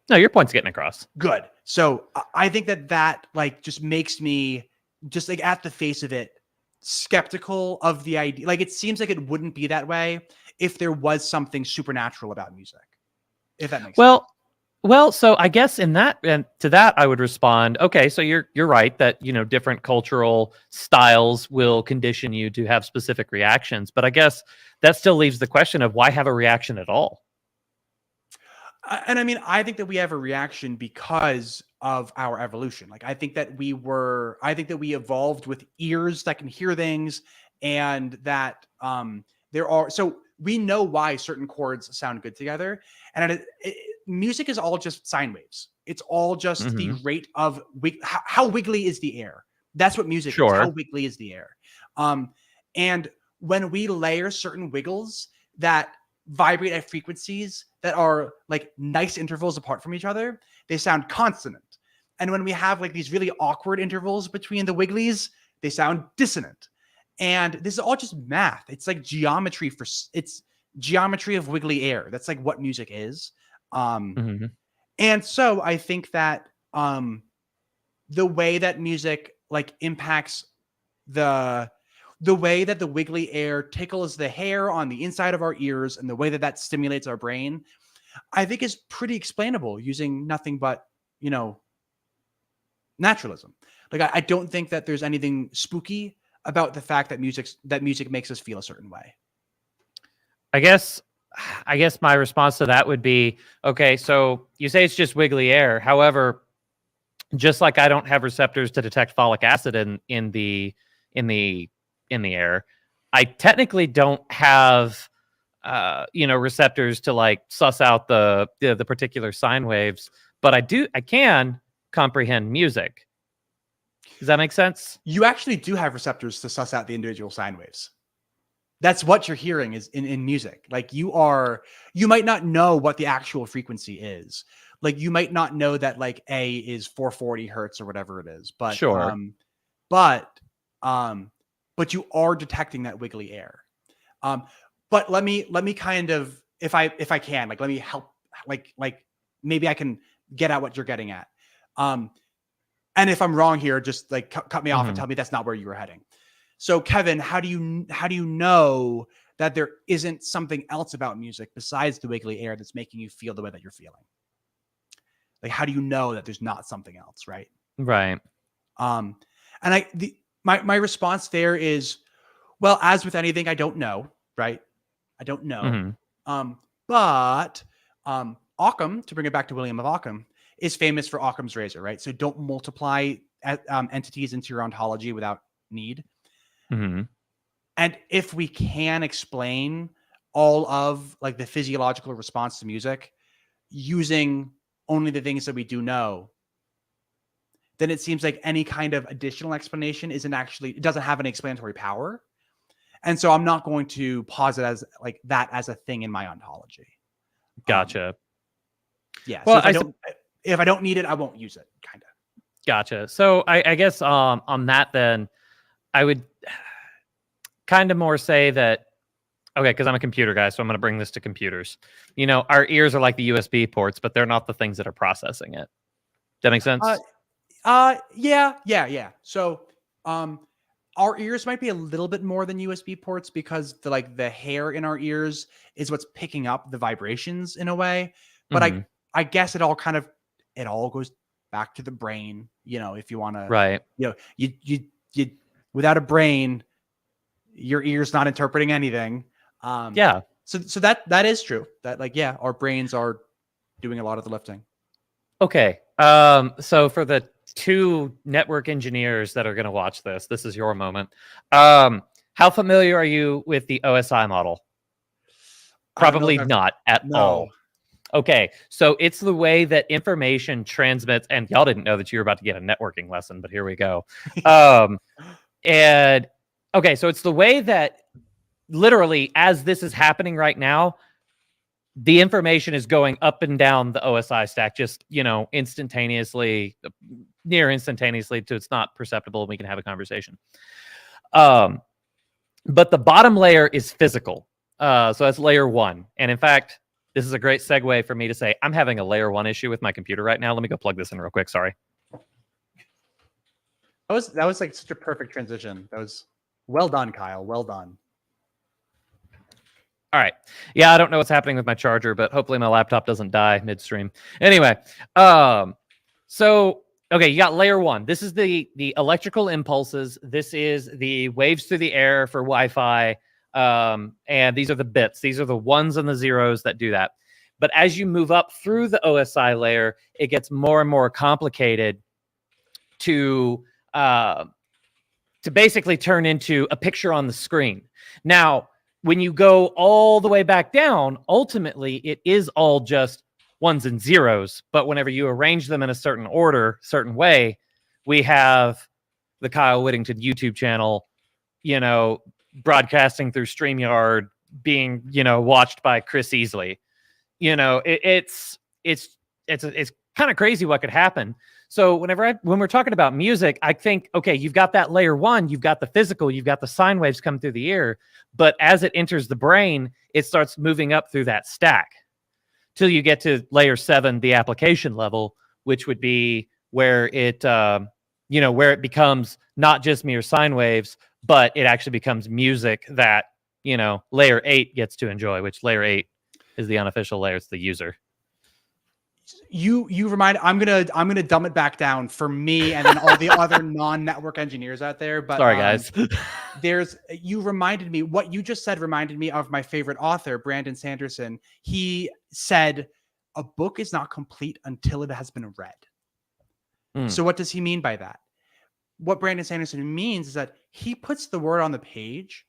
S1: no, your point's getting across.
S2: Good. So I think that like just makes me just like at the face of it skeptical of the idea. Like it seems like it wouldn't be that way if there was something supernatural about music. If that makes sense.
S1: Well, so I guess in that, and to that I would respond, okay, so you're right that, different cultural styles will condition you to have specific reactions, but I guess that still leaves the question of why have a reaction at all?
S2: And I mean, I think that we have a reaction because of our evolution. Like, I think that we evolved with ears that can hear things, and that so we know why certain chords sound good together. And music is all just sine waves. It's all just the rate of how wiggly is the air. That's what music is. How wiggly is the air? And when we layer certain wiggles that vibrate at frequencies that are like nice intervals apart from each other, they sound consonant. And when we have like these really awkward intervals between the wigglies, they sound dissonant. And this is all just math. It's like geometry it's geometry of wiggly air. That's like what music is. And so I think that the way that music like impacts the way that the wiggly air tickles the hair on the inside of our ears and the way that that stimulates our brain, I think is pretty explainable using nothing but, naturalism. Like, I don't think that there's anything spooky about the fact that music makes us feel a certain way.
S1: I guess my response to that would be, okay, so you say it's just wiggly air. However, just like I don't have receptors to detect folic acid in the air, I technically don't have receptors to like suss out the particular sine waves, but I can comprehend music. Does that make sense?
S2: You actually do have receptors to suss out the individual sine waves. That's what you're hearing is in music. Like, you might not know what the actual frequency is. Like, you might not know that like A is 440 hertz or whatever it is, but
S1: sure.
S2: But you are detecting that wiggly air. But let me kind of, if I can, like, let me help, like maybe I can get at what you're getting at. And if I'm wrong here, just like cut me off and tell me that's not where you were heading. So Kevin, how do you know that there isn't something else about music besides the wiggly air that's making you feel the way that you're feeling? Like, how do you know that there's not something else? Right.
S1: Right.
S2: And my response there is, well, as with anything, I don't know. Right. I don't know. But Occam, to bring it back to William of Occam, is famous for Occam's razor, right? So don't multiply entities into your ontology without need. And if we can explain all of like the physiological response to music using only the things that we do know, then it seems like any kind of additional explanation it doesn't have any explanatory power. And so I'm not going to posit as like that as a thing in my ontology.
S1: Gotcha.
S2: Yeah. Well, so if I don't need it, I won't use it. Kind of.
S1: Gotcha. So I guess on that, then I would kind of more say that, okay, because I'm a computer guy, so I'm going to bring this to computers. Our ears are like the USB ports, but they're not the things that are processing it. Does that make sense?
S2: Yeah. So, our ears might be a little bit more than USB ports because the hair in our ears is what's picking up the vibrations in a way. But I guess it all goes back to the brain, if you want to,
S1: right.
S2: You without a brain, your ear's not interpreting anything.
S1: Yeah.
S2: So that is true. That our brains are doing a lot of the lifting.
S1: Okay. So for the two network engineers that are going to watch this is your moment. How familiar are you with the OSI model? Probably not at all. Okay. So it's the way that information transmits, and y'all didn't know that you were about to get a networking lesson, but here we go. And okay, so it's the way that literally as this is happening right now, the information is going up and down the OSI stack, just, instantaneously, near instantaneously, to it's not perceptible. And we can have a conversation. But the bottom layer is physical. So that's layer one. And in fact, this is a great segue for me to say, I'm having a layer one issue with my computer right now. Let me go plug this in real quick. Sorry.
S2: That was like such a perfect transition. That was well done, Kyle. Well done.
S1: All right. Yeah, I don't know what's happening with my charger, but hopefully my laptop doesn't die midstream. Anyway, so okay, you got layer one. This is the electrical impulses. This is the waves through the air for Wi-Fi. And these are the bits. These are the ones and the zeros that do that. But as you move up through the OSI layer, it gets more and more complicated to basically turn into a picture on the screen. Now, when you go all the way back down, ultimately it is all just ones and zeros. But whenever you arrange them in a certain order, certain way, we have the Kyle Whittington YouTube channel, you know, broadcasting through StreamYard, being, you know, watched by Chris Easley. You know, it's kind of crazy what could happen. So when we're talking about music, I think, okay, you've got that layer 1, you've got the physical, you've got the sine waves come through the ear, but as it enters the brain, it starts moving up through that stack till you get to layer 7, the application level, which would be where it, you know, where it becomes not just mere sine waves, but it actually becomes music that, you know, layer 8 gets to enjoy, which layer 8 is the unofficial layer. It's the user.
S2: You remind, I'm gonna dumb it back down for me and then all the other non-network engineers out there. But
S1: sorry, guys.
S2: You reminded me, what you just said reminded me of my favorite author, Brandon Sanderson. He said, a book is not complete until it has been read. So what does he mean by that? What Brandon Sanderson means is that he puts the word on the page,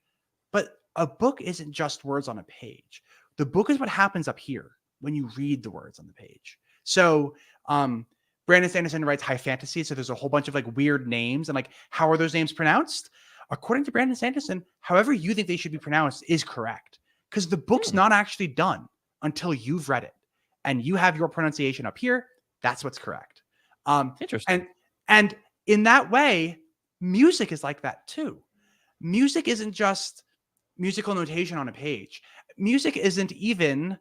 S2: but a book isn't just words on a page. The book is what happens up here when you read the words on the page. So Brandon Sanderson writes high fantasy. So there's a whole bunch of like weird names and like, how are those names pronounced? According to Brandon Sanderson, however you think they should be pronounced is correct, because the book's not actually done until you've read it and you have your pronunciation up here. That's what's correct.
S1: Interesting.
S2: And in that way, music is like that too. Music isn't just musical notation on a page. Music isn't even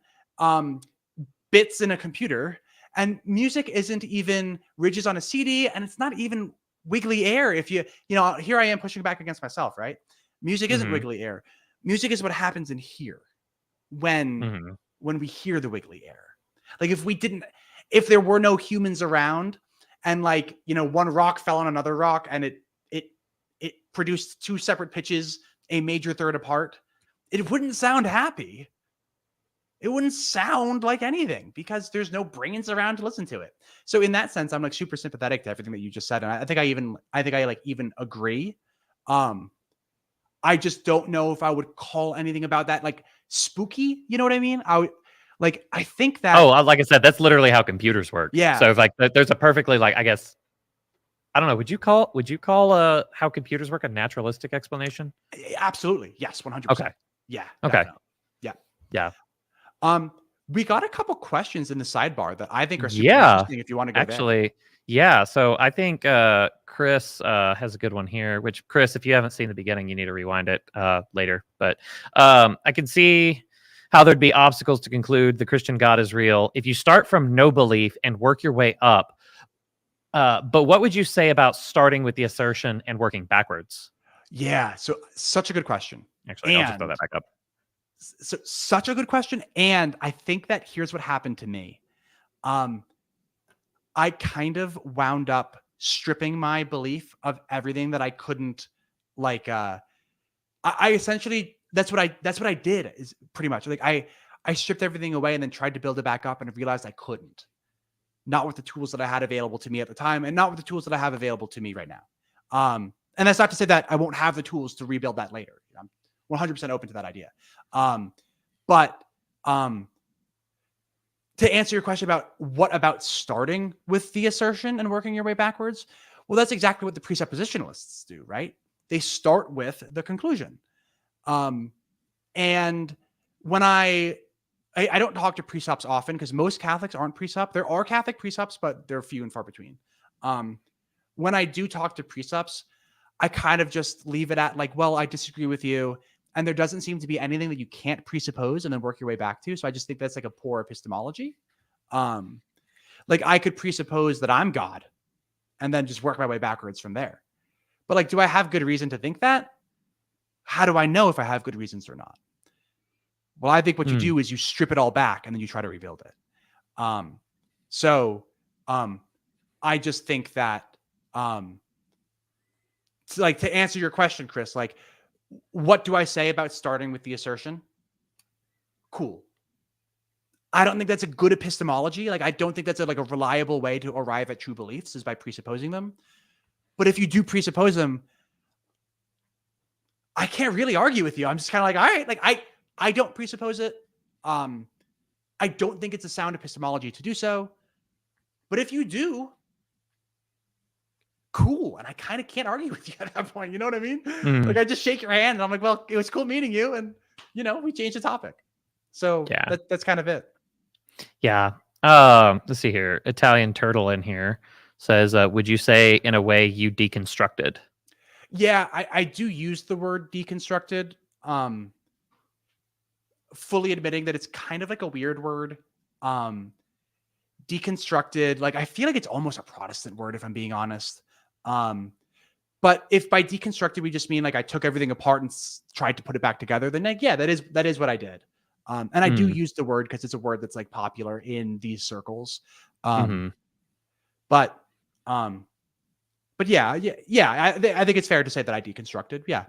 S2: bits in a computer, and music isn't even ridges on a CD, and it's not even wiggly air. If you know, here I am pushing back against myself, right? Music isn't wiggly air. Music is what happens in here when we hear the wiggly air. Like if there were no humans around, and like, you know, one rock fell on another rock and it produced 2 separate pitches, a major third apart, it wouldn't sound happy. It wouldn't sound like anything because there's no brains around to listen to it. So in that sense, I'm like super sympathetic to everything that you just said. And I think I even agree. I just don't know if I would call anything about that like spooky. You know what I mean? I think that.
S1: Oh, like I said, that's literally how computers work.
S2: Yeah.
S1: So if like there's a perfectly like, I guess, I don't know. Would you call how computers work a naturalistic explanation?
S2: Absolutely. Yes. 100%.
S1: Okay.
S2: Yeah.
S1: Okay.
S2: Definitely. Yeah.
S1: Yeah.
S2: We got a couple questions in the sidebar that I think are super interesting if you want to go
S1: actually. Yeah. So I think Chris has a good one here, which Chris, if you haven't seen the beginning, you need to rewind it later. But I can see how there'd be obstacles to conclude the Christian God is real if you start from no belief and work your way up. But what would you say about starting with the assertion and working backwards?
S2: Yeah. So such a good question.
S1: Actually, I'll just throw that back up.
S2: So such a good question. And I think that here's what happened to me. I kind of wound up stripping my belief of everything that I couldn't like, I essentially, that's what I did is pretty much like, I stripped everything away and then tried to build it back up and realized I couldn't, not with the tools that I had available to me at the time and not with the tools that I have available to me right now. And that's not to say that I won't have the tools to rebuild that later. I'm 100% open to that idea. But to answer your question about what about starting with the assertion and working your way backwards, well, that's exactly what the presuppositionalists do, right? They start with the conclusion. And when I don't talk to precepts often because most Catholics aren't precept. There are Catholic precepts, but they're few and far between. When I do talk to precepts, I kind of just leave it at like, well, I disagree with you. And there doesn't seem to be anything that you can't presuppose and then work your way back to. So I just think that's like a poor epistemology. Like I could presuppose that I'm God and then just work my way backwards from there. But like, do I have good reason to think that? How do I know if I have good reasons or not? Well, I think what you do is you strip it all back and then you try to rebuild it. I just think that, like to answer your question, Chris, like, what do I say about starting with the assertion? Cool. I don't think that's a good epistemology. Like, I don't think that's a reliable way to arrive at true beliefs is by presupposing them. But if you do presuppose them, I can't really argue with you. I'm just kind of like, all right, like I don't presuppose it. I don't think it's a sound epistemology to do so. But if you do, cool. And I kind of can't argue with you at that point. You know what I mean? Like, I just shake your hand and I'm like, well, it was cool meeting you. And, we changed the topic. So
S1: yeah,
S2: that's kind of it.
S1: Yeah. Let's see here. Italian Turtle in here says, would you say in a way you deconstructed?
S2: Yeah, I do use the word deconstructed. Fully admitting that it's kind of like a weird word. Deconstructed, like, I feel like it's almost a Protestant word, if I'm being honest. But if by deconstructed we just mean like I took everything apart and tried to put it back together, then like, yeah, that is what I did. And I do use the word because it's a word that's like popular in these circles. But yeah, I think it's fair to say that I deconstructed. Yeah.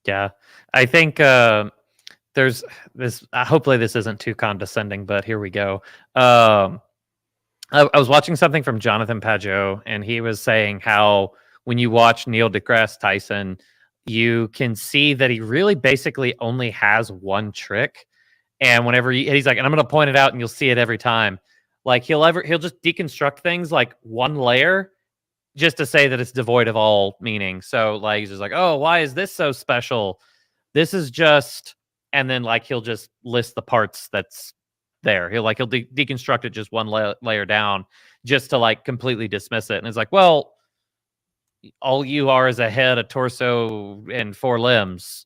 S1: Yeah. I think there's this, hopefully this isn't too condescending, but here we go. I was watching something from Jonathan Pageau, and he was saying how when you watch Neil deGrasse Tyson, you can see that he really basically only has one trick. And whenever he's like, and I'm going to point it out and you'll see it every time. Like he'll just deconstruct things like one layer just to say that it's devoid of all meaning. So like, he's just like, oh, why is this so special? This is just, and then like, he'll just list the parts that's there. He'll deconstruct it just one layer down just to like completely dismiss it. And it's like, well, all you are is a head, a torso, and 4 limbs,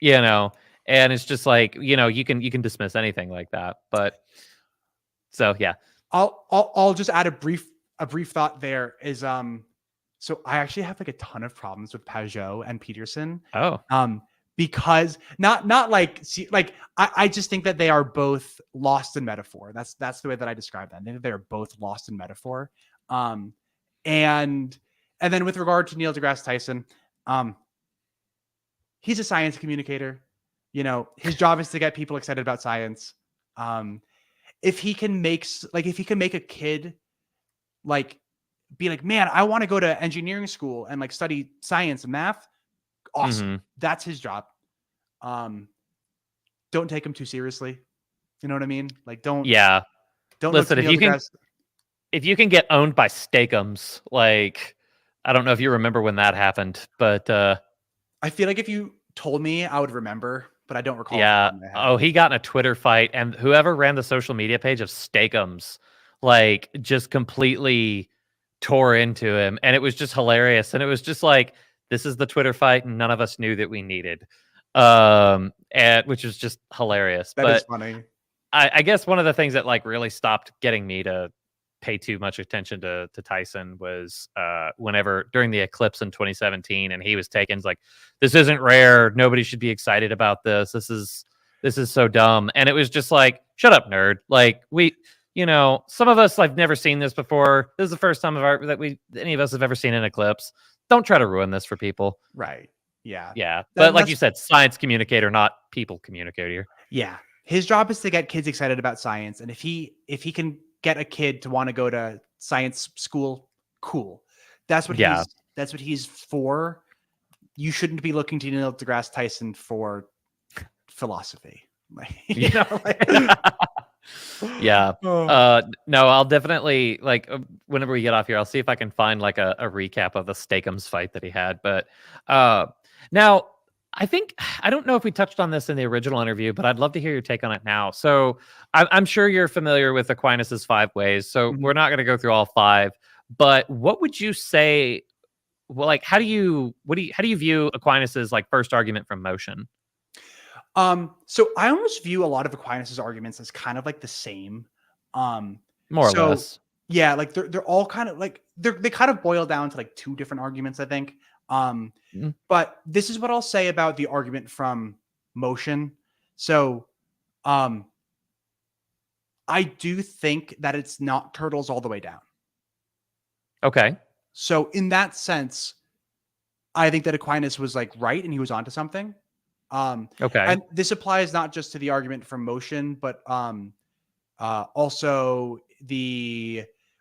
S1: and it's just like, you can dismiss anything like that. But so, yeah,
S2: I'll just add a brief thought there is, so I actually have like a ton of problems with Pageau and Peterson.
S1: Oh,
S2: because not like, see, like, I just think that they are both lost in metaphor. That's the way that I describe them. I think that they're both lost in metaphor. And then with regard to Neil deGrasse Tyson, he's a science communicator. His job is to get people excited about science. If he can make a kid like be like, man, I want to go to engineering school and like study science and math. Awesome. That's his job. Don't take him too seriously. You know what I mean? Like, don't
S1: listen. If you can get owned by Steakums, like, I don't know if you remember when that happened, but
S2: I feel like if you told me, I would remember, but I don't recall.
S1: Yeah. Oh, he got in a Twitter fight, and whoever ran the social media page of Steakums, like, just completely tore into him, and it was just hilarious. And it was just like, this is the Twitter fight, and none of us knew that we needed, and which was just hilarious.
S2: That is funny.
S1: I guess one of the things that like really stopped getting me to pay too much attention to Tyson was whenever during the eclipse in 2017, and he was taken like, this isn't rare, nobody should be excited about this. This is so dumb. And it was just like, shut up, nerd. Like, we, some of us like never seen this before. This is the first time that any of us have ever seen an eclipse. Don't try to ruin this for people.
S2: Right. Yeah.
S1: Yeah. But like you said, science communicator, not people communicator.
S2: Yeah. His job is to get kids excited about science. And if he can get a kid to want to go to science school, cool. That's what he's for. You shouldn't be looking to Neil deGrasse Tyson for philosophy.
S1: Yeah. No, I'll definitely, like, whenever we get off here, I'll see if I can find like a recap of the Steakums fight that he had. But now, I don't know if we touched on this in the original interview, but I'd love to hear your take on it now. So I'm sure you're familiar with Aquinas's 5 ways. So we're not going to go through all 5, but what would you say? Well, like, how do you view Aquinas's like first argument from motion?
S2: So I almost view a lot of Aquinas's arguments as kind of like the same.
S1: More or less.
S2: Yeah, like they're all kind of like they kind of boil down to like 2 different arguments, I think. But this is what I'll say about the argument from motion. So I do think that it's not turtles all the way down.
S1: Okay.
S2: So in that sense, I think that Aquinas was like right and he was onto something.
S1: Okay.
S2: And this applies not just to the argument from motion, but also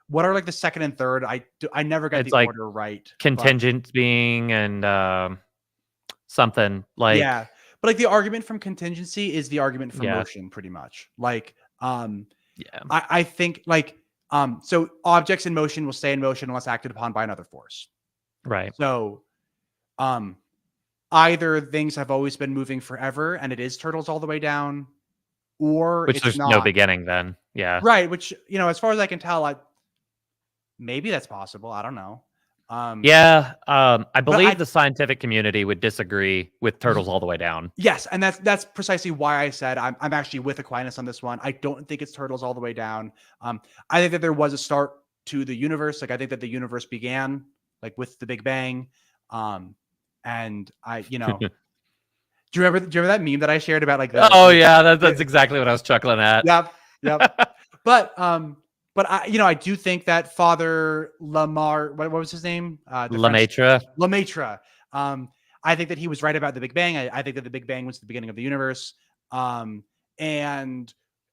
S2: what are like the second and third? I never got
S1: It's
S2: the
S1: like
S2: order right. But
S1: contingent being and something like
S2: yeah, but like the argument from contingency is the argument from
S1: yeah,
S2: motion, pretty much. Like
S1: yeah.
S2: I think like so objects in motion will stay in motion unless acted upon by another force.
S1: Right.
S2: So either things have always been moving forever and it is turtles all the way down, or
S1: Which
S2: it's
S1: there's
S2: not.
S1: no beginning then. Yeah.
S2: Right, which, as far as I can tell, maybe that's possible. I don't know.
S1: Yeah. I believe
S2: I-
S1: the scientific community would disagree with turtles all the way down.
S2: Yes, and that's precisely why I said I'm actually with Aquinas on this one. I don't think it's turtles all the way down. I think that there was a start to the universe. Like I think that the universe began like with the Big Bang. And do you remember that meme that I shared about like
S1: Oh yeah, that's exactly what I was chuckling at.
S2: Yep. But I do think that Father Lamar, what was his name?
S1: Lemaitre.
S2: Lemaitre. I think that he was right about the Big Bang. I think that the Big Bang was the beginning of the universe. I'm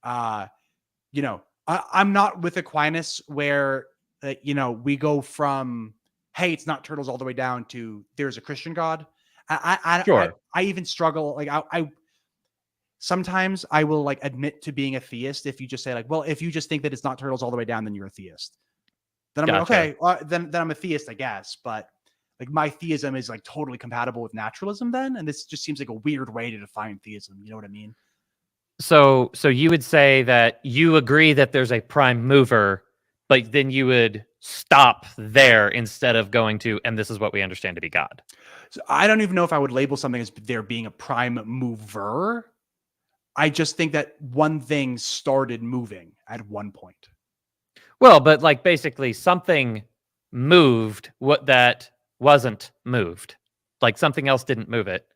S2: not with Aquinas where we go from, hey, it's not turtles all the way down to there's a Christian God.
S1: Sure.
S2: I even struggle. Like I sometimes I will like admit to being a theist if you just say like, well, if you just think that it's not turtles all the way down, then you're a theist. Then I'm
S1: Gotcha.
S2: like, okay, then I'm a theist, I guess. But like my theism is like totally compatible with naturalism then, and this just seems like a weird way to define theism. You know what I mean?
S1: So you would say that you agree that there's a prime mover, but then you would stop there instead of going to, and this is what we understand to be God.
S2: So I don't even know if I would label something as there being a prime mover. I just think that one thing started moving at one point.
S1: Well, but like basically something moved what that wasn't moved. Like something else didn't move it.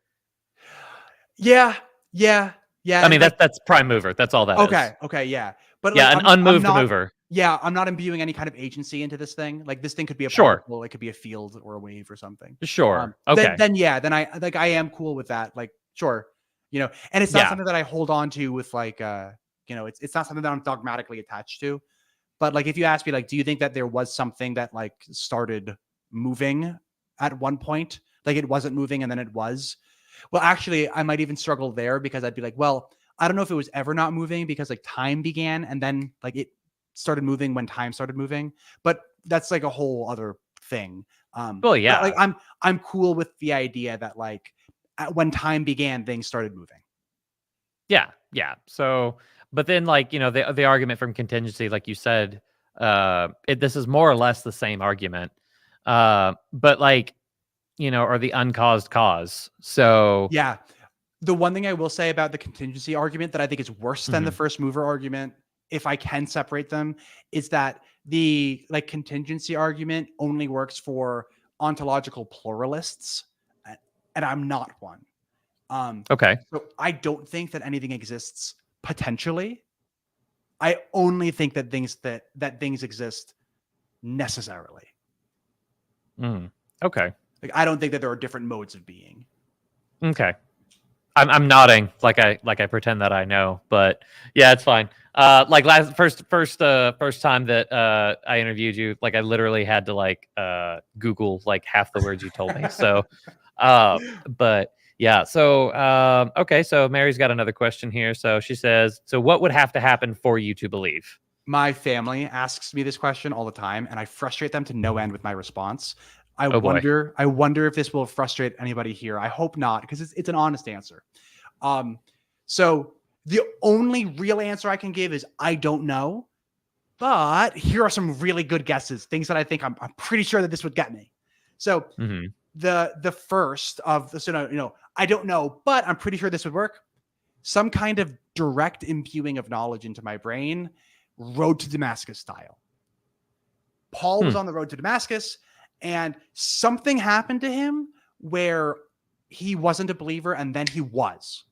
S2: Yeah.
S1: I mean, that's prime mover. That's all that is.
S2: Okay, yeah. But
S1: yeah,
S2: like,
S1: an unmoved mover.
S2: Yeah, I'm not imbuing any kind of agency into this thing. Like this thing could be a
S1: Sure.
S2: particle, it could be a field or a wave or something.
S1: Sure. Okay.
S2: Then I am cool with that. Like, sure. And it's not something that I hold on to with like it's not something that I'm dogmatically attached to. But like if you ask me, like, do you think that there was something that like started moving at one point? Like it wasn't moving and then it was. Well, actually, I might even struggle there because I'd be like, well, I don't know if it was ever not moving because like time began and then like it started moving when time started moving. But that's like a whole other thing.
S1: Well, yeah.
S2: Like I'm cool with the idea that like when time began, things started moving.
S1: Yeah. So, but then like, the argument from contingency, like you said, this is more or less the same argument. But like, or the uncaused cause. So
S2: yeah. The one thing I will say about the contingency argument that I think is worse than the first mover argument, if I can separate them, is that the like contingency argument only works for ontological pluralists, and I'm not one.
S1: Okay.
S2: So I don't think that anything exists potentially. I only think that things exist necessarily.
S1: Okay.
S2: Like I don't think that there are different modes of being.
S1: Okay. I'm nodding like I pretend that I know, but yeah, it's fine. Like first time that I interviewed you, like I literally had to like Google like half the words you told me. So but yeah, so okay, so Mary's got another question here. So she says, so what would have to happen for you to believe?
S2: My family asks me this question all the time, and I frustrate them to no end with my response. I wonder if this will frustrate anybody here. I hope not, because it's an honest answer. So the only real answer I can give is I don't know, but here are some really good guesses, things that I think I'm pretty sure that this would get me. So the first of the, I don't know, but I'm pretty sure this would work. Some kind of direct imbuing of knowledge into my brain, road to Damascus style. Paul was on the road to Damascus, and something happened to him where he wasn't a believer and then he was.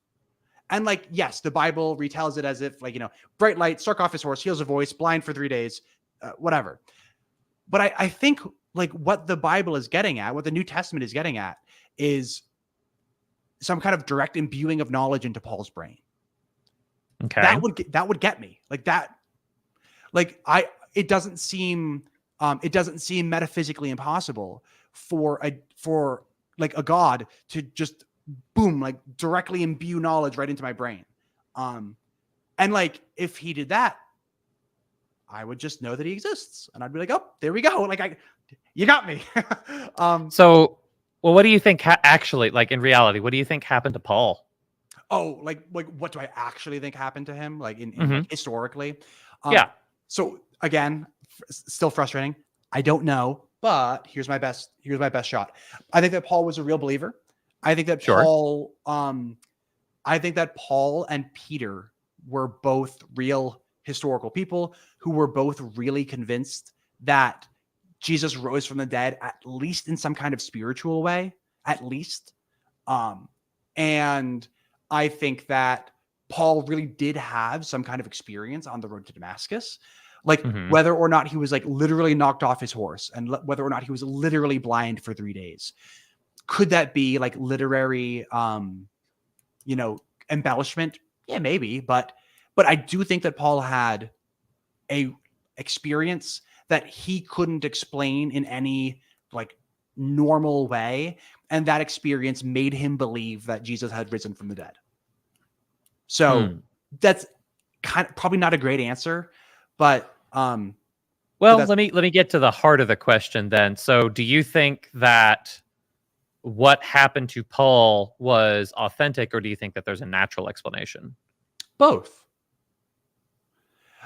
S2: And like, yes, the Bible retells it as if like, bright light, struck off his horse, heals a voice, blind for 3 days, whatever. But I think like what the Bible is getting at, what the New Testament is getting at is some kind of direct imbuing of knowledge into Paul's brain.
S1: Okay.
S2: That would get me like that. Like it doesn't seem metaphysically impossible for a God to just boom, like directly imbue knowledge right into my brain. And like, if he did that, I would just know that he exists and I'd be like, oh, there we go. Like you got me.
S1: So, well, what do you think actually, like in reality, what do you think happened to Paul?
S2: Oh, like what do I actually think happened to him? Like in like historically?
S1: Yeah.
S2: So again, still frustrating. I don't know, but here's my best shot. I think that Paul was a real believer. I think that Paul and Peter were both real historical people who were both really convinced that Jesus rose from the dead, at least in some kind of spiritual way, at least. And I think that Paul really did have some kind of experience on the road to Damascus, like whether or not he was like literally knocked off his horse and whether or not he was literally blind for 3 days. Could that be like literary, embellishment? Yeah, maybe. But I do think that Paul had a experience that he couldn't explain in any like normal way. And that experience made him believe that Jesus had risen from the dead. So that's probably not a great answer, but well,
S1: let me get to the heart of the question then. So do you think that what happened to Paul was authentic, or do you think that there's a natural explanation?
S2: Both.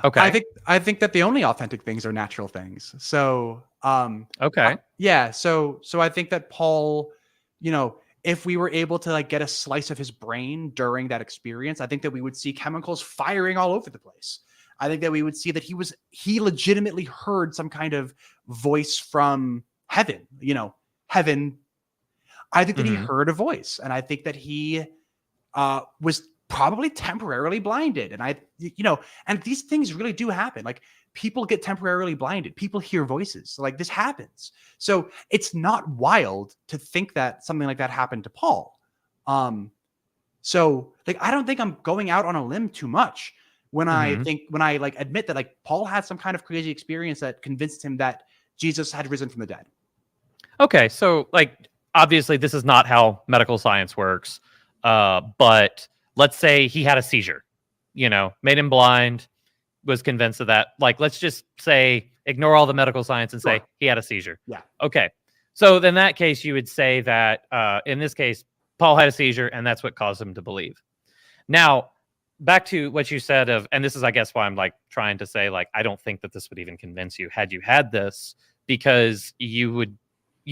S1: Okay.
S2: I think that the only authentic things are natural things. So
S1: okay.
S2: Yeah. So I think that Paul, if we were able to like get a slice of his brain during that experience, I think that we would see chemicals firing all over the place. I think that we would see that he legitimately heard some kind of voice from heaven, heaven. I think that he heard a voice, and I think that he was probably temporarily blinded. And and these things really do happen. Like people get temporarily blinded. People hear voices. Like this happens. So it's not wild to think that something like that happened to Paul. So like, I don't think I'm going out on a limb too much when I admit that like Paul had some kind of crazy experience that convinced him that Jesus had risen from the dead.
S1: Okay. So like, obviously this is not how medical science works. But let's say he had a seizure, made him blind, was convinced of that. Like, let's just say, ignore all the medical science and say he had a seizure.
S2: Yeah.
S1: Okay. So in that case, you would say that in this case, Paul had a seizure and that's what caused him to believe. Now, back to what you said and this is, I guess, why I'm like trying to say, like, I don't think that this would even convince you had you had this, because you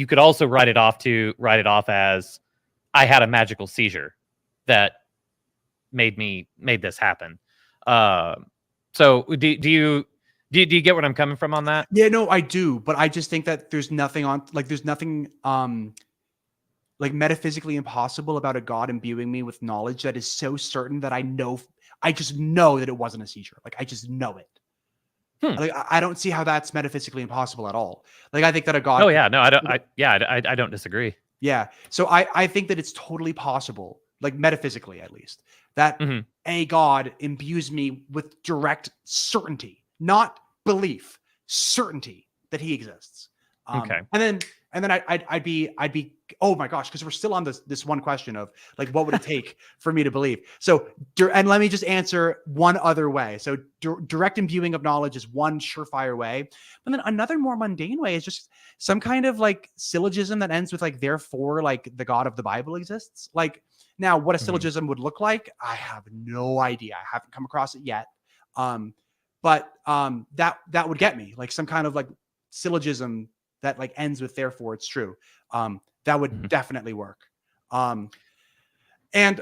S1: could also write it off as I had a magical seizure that made this happen. So do you get what I'm coming from on that?
S2: Yeah, no, I do, but I just think that there's nothing like metaphysically impossible about a God imbuing me with knowledge that is so certain that I just know that it wasn't a seizure. Like I just know it. Like I don't see how that's metaphysically impossible at all. Like I think that a God.
S1: Oh yeah, no, I don't. I don't disagree.
S2: Yeah, so I think that it's totally possible, like metaphysically at least, that a God imbues me with direct certainty, not belief, certainty that he exists.
S1: Okay.
S2: And then I'd be oh my gosh, because we're still on this one question of like what would it take for me to believe. So and let me just answer one other way. So direct imbuing of knowledge is one surefire way, but then another more mundane way is just some kind of like syllogism that ends with like therefore like the God of the Bible exists. Like now what a syllogism would look like, I have no idea. I haven't come across it yet. But that would get me, like some kind of like syllogism that like ends with therefore it's true. That would definitely work. And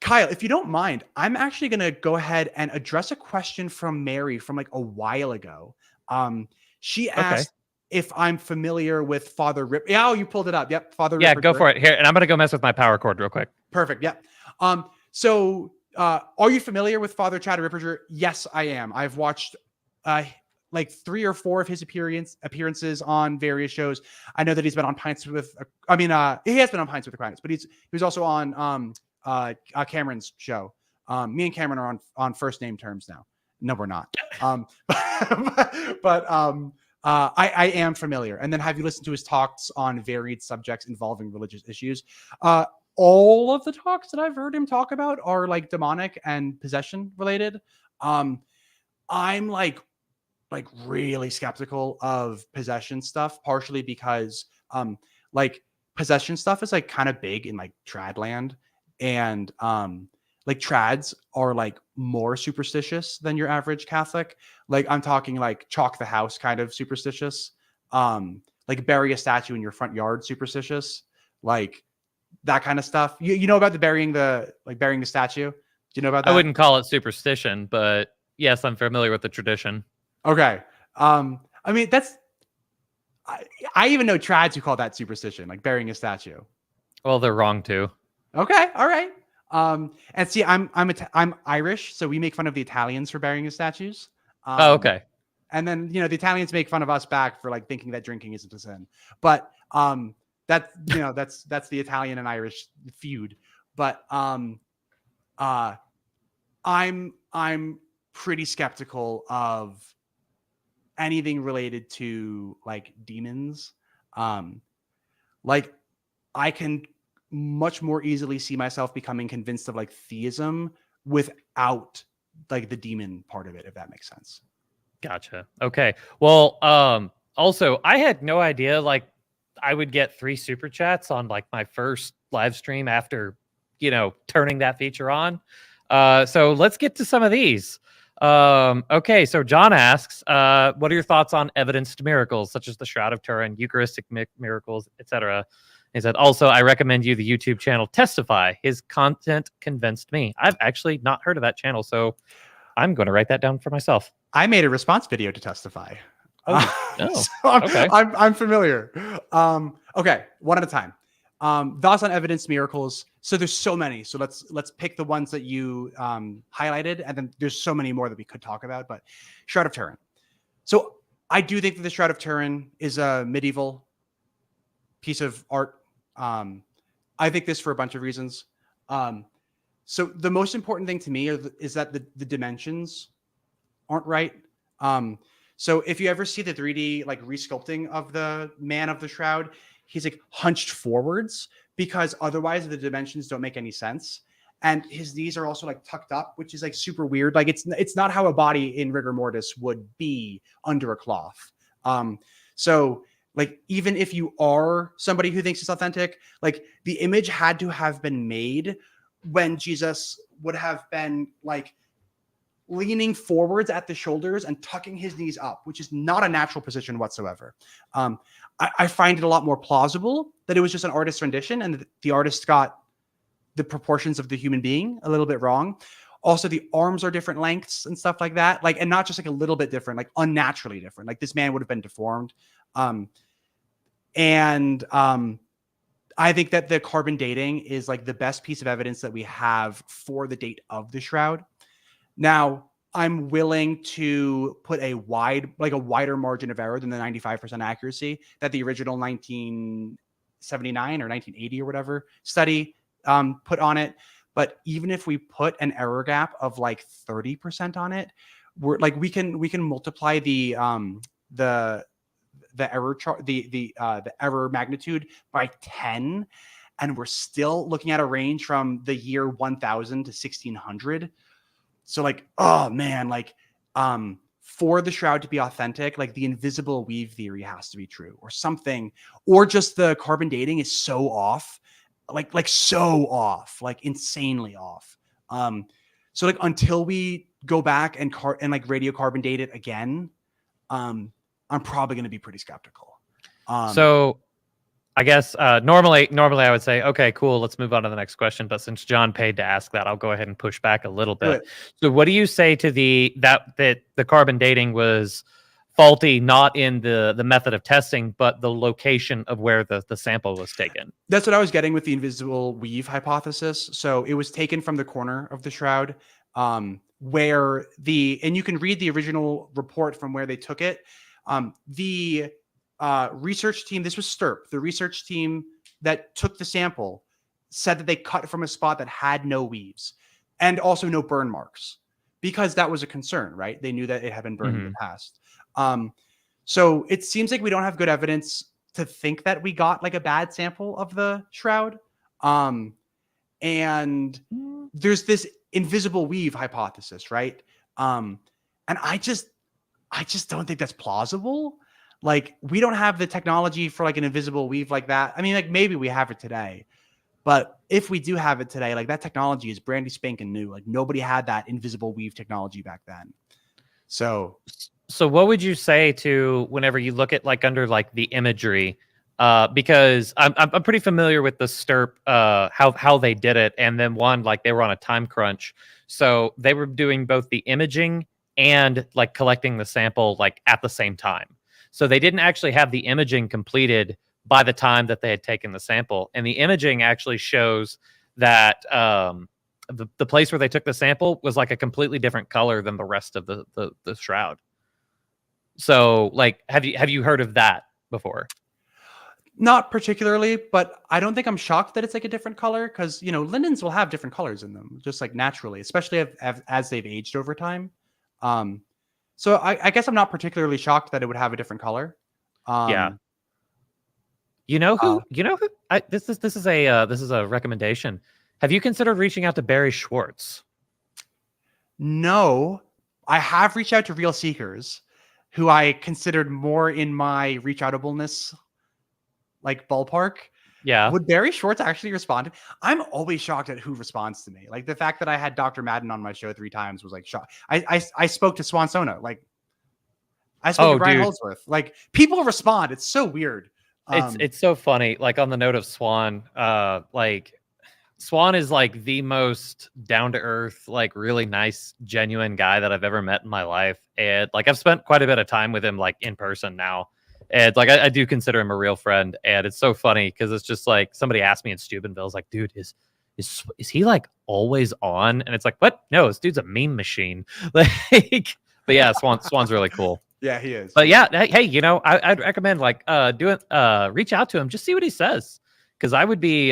S2: Kyle, if you don't mind, I'm actually going to go ahead and address a question from Mary from like a while ago. She asked if I'm familiar with Father Rip. Oh, you pulled it up. Yep. Father Ripper.
S1: Yeah, go for it. Here, and I'm going to go mess with my power cord real quick.
S2: Perfect. Yep. So are you familiar with Father Chad Ripperger? Yes, I am. I've watched like 3 or 4 of his appearances on various shows. I know that he's been on Pints with, he has been on Pints with Aquinas, but he was also on Cameron's show. Me and Cameron are on first name terms now. No, we're not. But I am familiar. And then have you listened to his talks on varied subjects involving religious issues? All of the talks that I've heard him talk about are like demonic and possession related. I'm like really skeptical of possession stuff, partially because like possession stuff is like kind of big in like trad land, and like trads are like more superstitious than your average Catholic. Like I'm talking like chalk the house kind of superstitious, like bury a statue in your front yard superstitious, like that kind of stuff. You know about the burying the statue? Do you know about that?
S1: I wouldn't call it superstition, but yes, I'm familiar with the tradition.
S2: Okay. I mean, I even know trads who call that superstition, like burying a statue.
S1: Well, they're wrong too.
S2: Okay. All right. And see, I'm Irish, so we make fun of the Italians for burying the statues.
S1: Oh, okay.
S2: And then, the Italians make fun of us back for like thinking that drinking isn't a sin. But, that's the Italian and Irish feud. But, I'm pretty skeptical of anything related to like demons. Like I can much more easily see myself becoming convinced of like theism without like the demon part of it, if that makes sense.
S1: Gotcha. Okay. Well, also I had no idea like I would get 3 super chats on like my first live stream after, turning that feature on. So let's get to some of these. Okay, so John asks, what are your thoughts on evidenced miracles, such as the Shroud of Turin, Eucharistic miracles, etc.? He said, also, I recommend you the YouTube channel Testify. His content convinced me. I've actually not heard of that channel, so I'm going to write that down for myself.
S2: I made a response video to Testify.
S1: So
S2: okay. I'm familiar. Okay, one at a time. Thoughts on evidenced miracles. So there's so many. So let's pick the ones that you highlighted, and then there's so many more that we could talk about. But Shroud of Turin. So I do think that the Shroud of Turin is a medieval piece of art. I think this for a bunch of reasons. So the most important thing to me is that the dimensions aren't right. So if you ever see the 3D like resculpting of the man of the shroud, he's like hunched forwards because otherwise the dimensions don't make any sense. And his knees are also like tucked up, which is like super weird. Like it's not how a body in rigor mortis would be under a cloth. So like, even if you are somebody who thinks it's authentic, like the image had to have been made when Jesus would have been like leaning forwards at the shoulders and tucking his knees up, which is not a natural position whatsoever. I find it a lot more plausible that it was just an artist's rendition and the artist got the proportions of the human being a little bit wrong. Also, the arms are different lengths and stuff like that. Like, and not just like a little bit different, like unnaturally different. Like this man would have been deformed. I think that the carbon dating is like the best piece of evidence that we have for the date of the shroud. Now, I'm willing to put a wider margin of error than the 95% accuracy that the original 1979 or 1980 or whatever study put on it. But even if we put an error gap of like 30% on it, we're like we can multiply the error chart, the error magnitude by 10, and we're still looking at a range from the year 1000 to 1600. So like, oh man, like for the shroud to be authentic, like the invisible weave theory has to be true or something, or just the carbon dating is so off, like so off, like insanely off. So like until we go back and like radiocarbon date it again, I'm probably going to be pretty skeptical.
S1: So I guess normally I would say, okay, cool, let's move on to the next question. But since John paid to ask that, I'll go ahead and push back a little bit. So what do you say to that the carbon dating was faulty, not in the method of testing, but the location of where the sample was taken?
S2: That's what I was getting with the invisible weave hypothesis. So it was taken from the corner of the shroud. where and you can read the original report from where they took it. The research team, this was STIRP, the research team that took the sample, said that they cut from a spot that had no weaves and also no burn marks, because that was a concern, right? They knew that it had been burned in the past. So it seems like we don't have good evidence to think that we got like a bad sample of the shroud. And there's this invisible weave hypothesis, right? And I just don't think that's plausible. Like, we don't have the technology for like an invisible weave like that. I mean, like, maybe we have it today, but if we do have it today, like, that technology is brandy spanking new. Like, nobody had that invisible weave technology back then. So
S1: what would you say to whenever you look at like under like the imagery? Because I'm pretty familiar with the STIRP, how they did it, and then like they were on a time crunch, so they were doing both the imaging and like collecting the sample like at the same time. So they didn't actually have the imaging completed by the time that they had taken the sample, and the imaging actually shows that the place where they took the sample was like a completely different color than the rest of the shroud. So like, have you heard of that before?
S2: Not particularly, but I don't think I'm shocked that it's like a different color, because, you know, linens will have different colors in them just like naturally, especially as they've aged over time. So I guess I'm not particularly shocked that it would have a different color.
S1: Yeah. You know who? This is a recommendation. Have you considered reaching out to Barry Schwartz?
S2: No, I have reached out to Real Seekers, who I considered more in my reach outableness like ballpark.
S1: Yeah.
S2: Would Barry Schwartz actually respond? I'm always shocked at who responds to me. Like, the fact that I had Dr. Madden on my show 3 times was like shock. I spoke to Swansona. Like, I spoke to Brian Holdsworth. Like, people respond. It's so weird.
S1: It's so funny. Like, on the note of Swan, like, Swan is like the most down to earth, like really nice, genuine guy that I've ever met in my life. And like, I've spent quite a bit of time with him, like in person now. And like, I do consider him a real friend. And it's so funny because it's just like, somebody asked me in Steubenville, was like, dude, is he like always on? And it's like, what? No, this dude's a meme machine. Like, but yeah, Swan's really cool.
S2: Yeah, he is.
S1: But yeah, hey, you know, I'd recommend like reach out to him, just see what he says. Because I'd be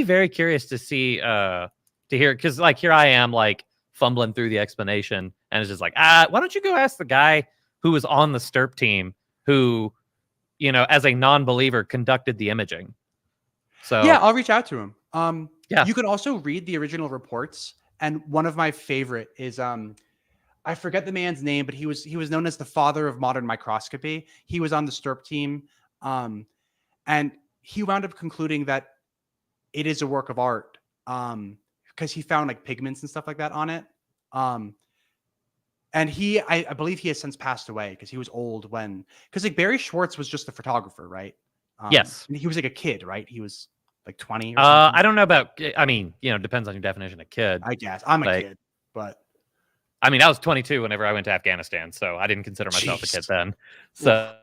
S1: very curious to see to hear, because like here I am like fumbling through the explanation, and it's just like, why don't you go ask the guy who was on the STIRP team, who, you know, as a non-believer conducted the imaging. So
S2: yeah, I'll reach out to him.
S1: Yeah,
S2: you can also read the original reports, and one of my favorite is I forget the man's name, but he was known as the father of modern microscopy. He was on the STIRP team, and he wound up concluding that it is a work of art, because he found like pigments and stuff like that on it. And I believe he has since passed away, because he was old because like Barry Schwartz was just a photographer, right?
S1: Yes.
S2: And he was like a kid, right? He was like 20 or something.
S1: I don't know about, I mean, you know, depends on your definition of kid.
S2: I guess I'm a kid, but
S1: I mean, I was 22 whenever I went to Afghanistan, so I didn't consider myself a kid then. So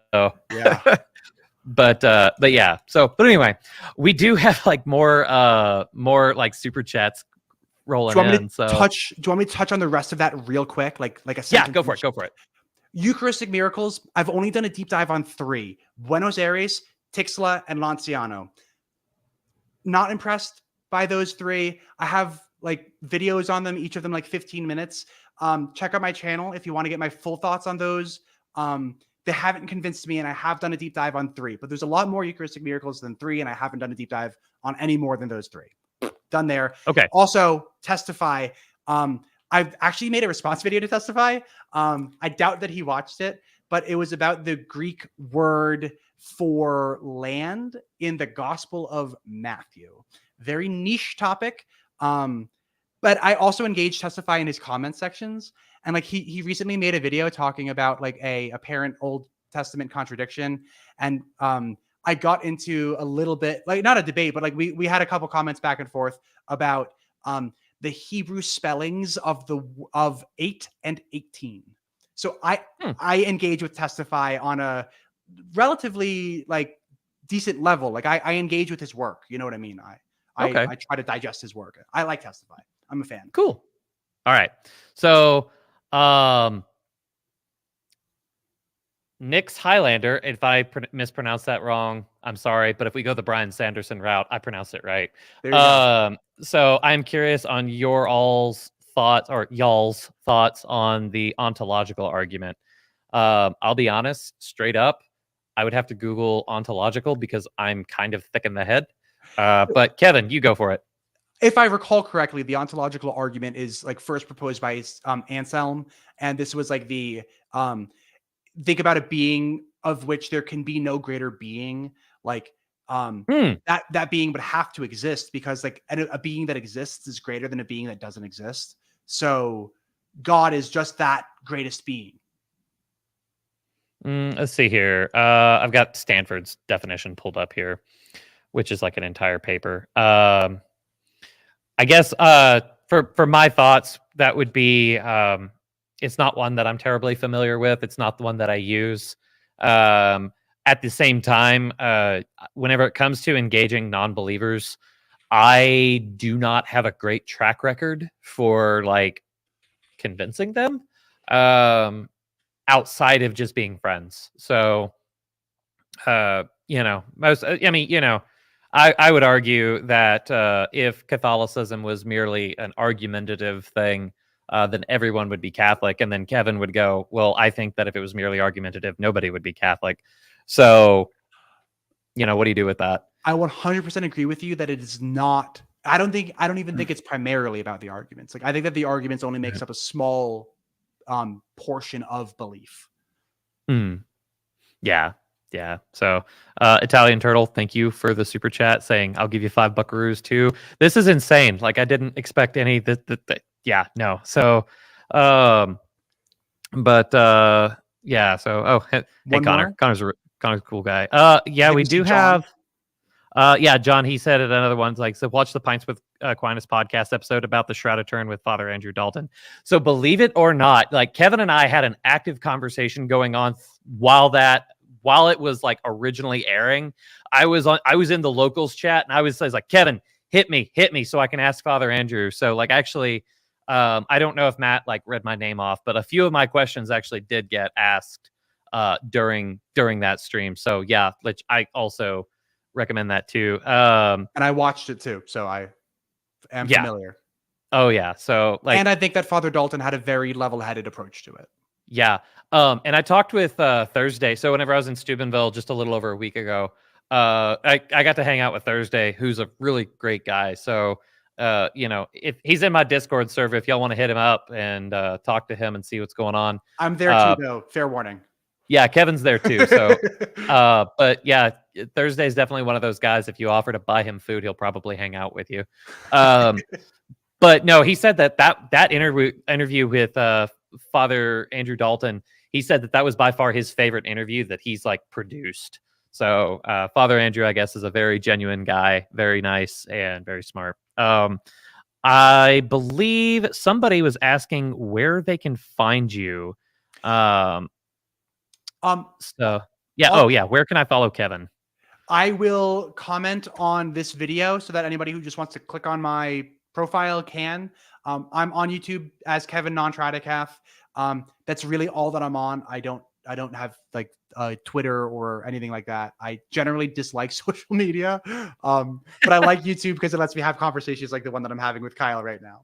S2: yeah.
S1: But yeah. So, but anyway, we do have like more like super chats rolling in.
S2: Do you want me to touch on the rest of that real quick? Like a sentence?
S1: Yeah, go for it.
S2: Eucharistic miracles. I've only done a deep dive on 3: Buenos Aires, Tixla, and Lanciano. Not impressed by those 3. I have like videos on them, each of them like 15 minutes. Check out my channel if you want to get my full thoughts on those. They haven't convinced me, and I have done a deep dive on 3, but there's a lot more Eucharistic miracles than 3, and I haven't done a deep dive on any more than those 3. Done there.
S1: Okay.
S2: Also, Testify. I've actually made a response video to Testify. I doubt that he watched it, but it was about the Greek word for land in the Gospel of Matthew. Very niche topic. But I also engaged Testify in his comment sections. And like he recently made a video talking about like a apparent Old Testament contradiction. And I got into a little bit, like not a debate, but like we had a couple comments back and forth about the Hebrew spellings of 8 and 18. So I engage with Testify on a relatively like decent level. Like I engage with his work. You know what I mean? I try to digest his work. I like Testify. I'm a fan.
S1: Cool. All right. So, Nick's Highlander, if I mispronounce that wrong, I'm sorry. But if we go the Brian Sanderson route, I pronounce it right.
S2: There you go.
S1: So I'm curious on your all's thoughts or y'all's thoughts on the ontological argument. I'll be honest, straight up, I would have to Google ontological because I'm kind of thick in the head. But Kevin, you go for it.
S2: If I recall correctly, the ontological argument is like first proposed by Anselm, and this was like the think about a being of which there can be no greater being, like that being would have to exist because like a being that exists is greater than a being that doesn't exist. So God is just that greatest being.
S1: Let's see here. I've got Stanford's definition pulled up here, which is like an entire paper. I guess for my thoughts, that would be it's not one that I'm terribly familiar with. It's not the one that I use. At the same time, whenever it comes to engaging non-believers, I do not have a great track record for like convincing them outside of just being friends. So, I would argue that if Catholicism was merely an argumentative thing, then everyone would be Catholic. And then Kevin would go, well, I think that if it was merely argumentative, nobody would be Catholic. So, what do you do with that?
S2: I 100% agree with you that it is not. I don't even think it's primarily about the arguments. Like I think that the arguments only makes up a small portion of belief.
S1: Yeah. So, Italian Turtle, thank you for the super chat saying I'll give you 5 buckaroos too. This is insane. Like I didn't expect any. Yeah, no. So, yeah. So, hey Connor. Connor's a cool guy. Yeah, we do have. Yeah, John. He said it. Another one's like, so watch the Pints with Aquinas podcast episode about the Shroud of Turin with Father Andrew Dalton. So believe it or not, like Kevin and I had an active conversation going on while it was like originally airing. I was in the locals chat and I was like, Kevin, hit me so I can ask Father Andrew. So like actually, I don't know if Matt like read my name off, but a few of my questions actually did get asked during that stream. So yeah, which I also recommend that too.
S2: And I watched it too, so I am familiar.
S1: Oh yeah. So like,
S2: and I think that Father Dalton had a very level-headed approach to it.
S1: Yeah. And I talked with Thursday. So whenever I was in Steubenville just a little over a week ago, I got to hang out with Thursday, who's a really great guy. So, if he's in my Discord server, if y'all want to hit him up and talk to him and see what's going on.
S2: I'm there too, though. Fair warning.
S1: Yeah, Kevin's there too. So, but yeah, Thursday's definitely one of those guys. If you offer to buy him food, he'll probably hang out with you. But no, he said that interview with Father Andrew Dalton, he said that was by far his favorite interview that he's like produced. So Father Andrew, I guess, is a very genuine guy, very nice and very smart. I believe somebody was asking where they can find you. So yeah. Where can I follow Kevin?
S2: I will comment on this video so that anybody who just wants to click on my profile can. I'm on YouTube as Kevin Non-Tradicaf. That's really all that I'm on. I don't have like Twitter or anything like that. I generally dislike social media, but I like YouTube because it lets me have conversations like the one that I'm having with Kyle right now.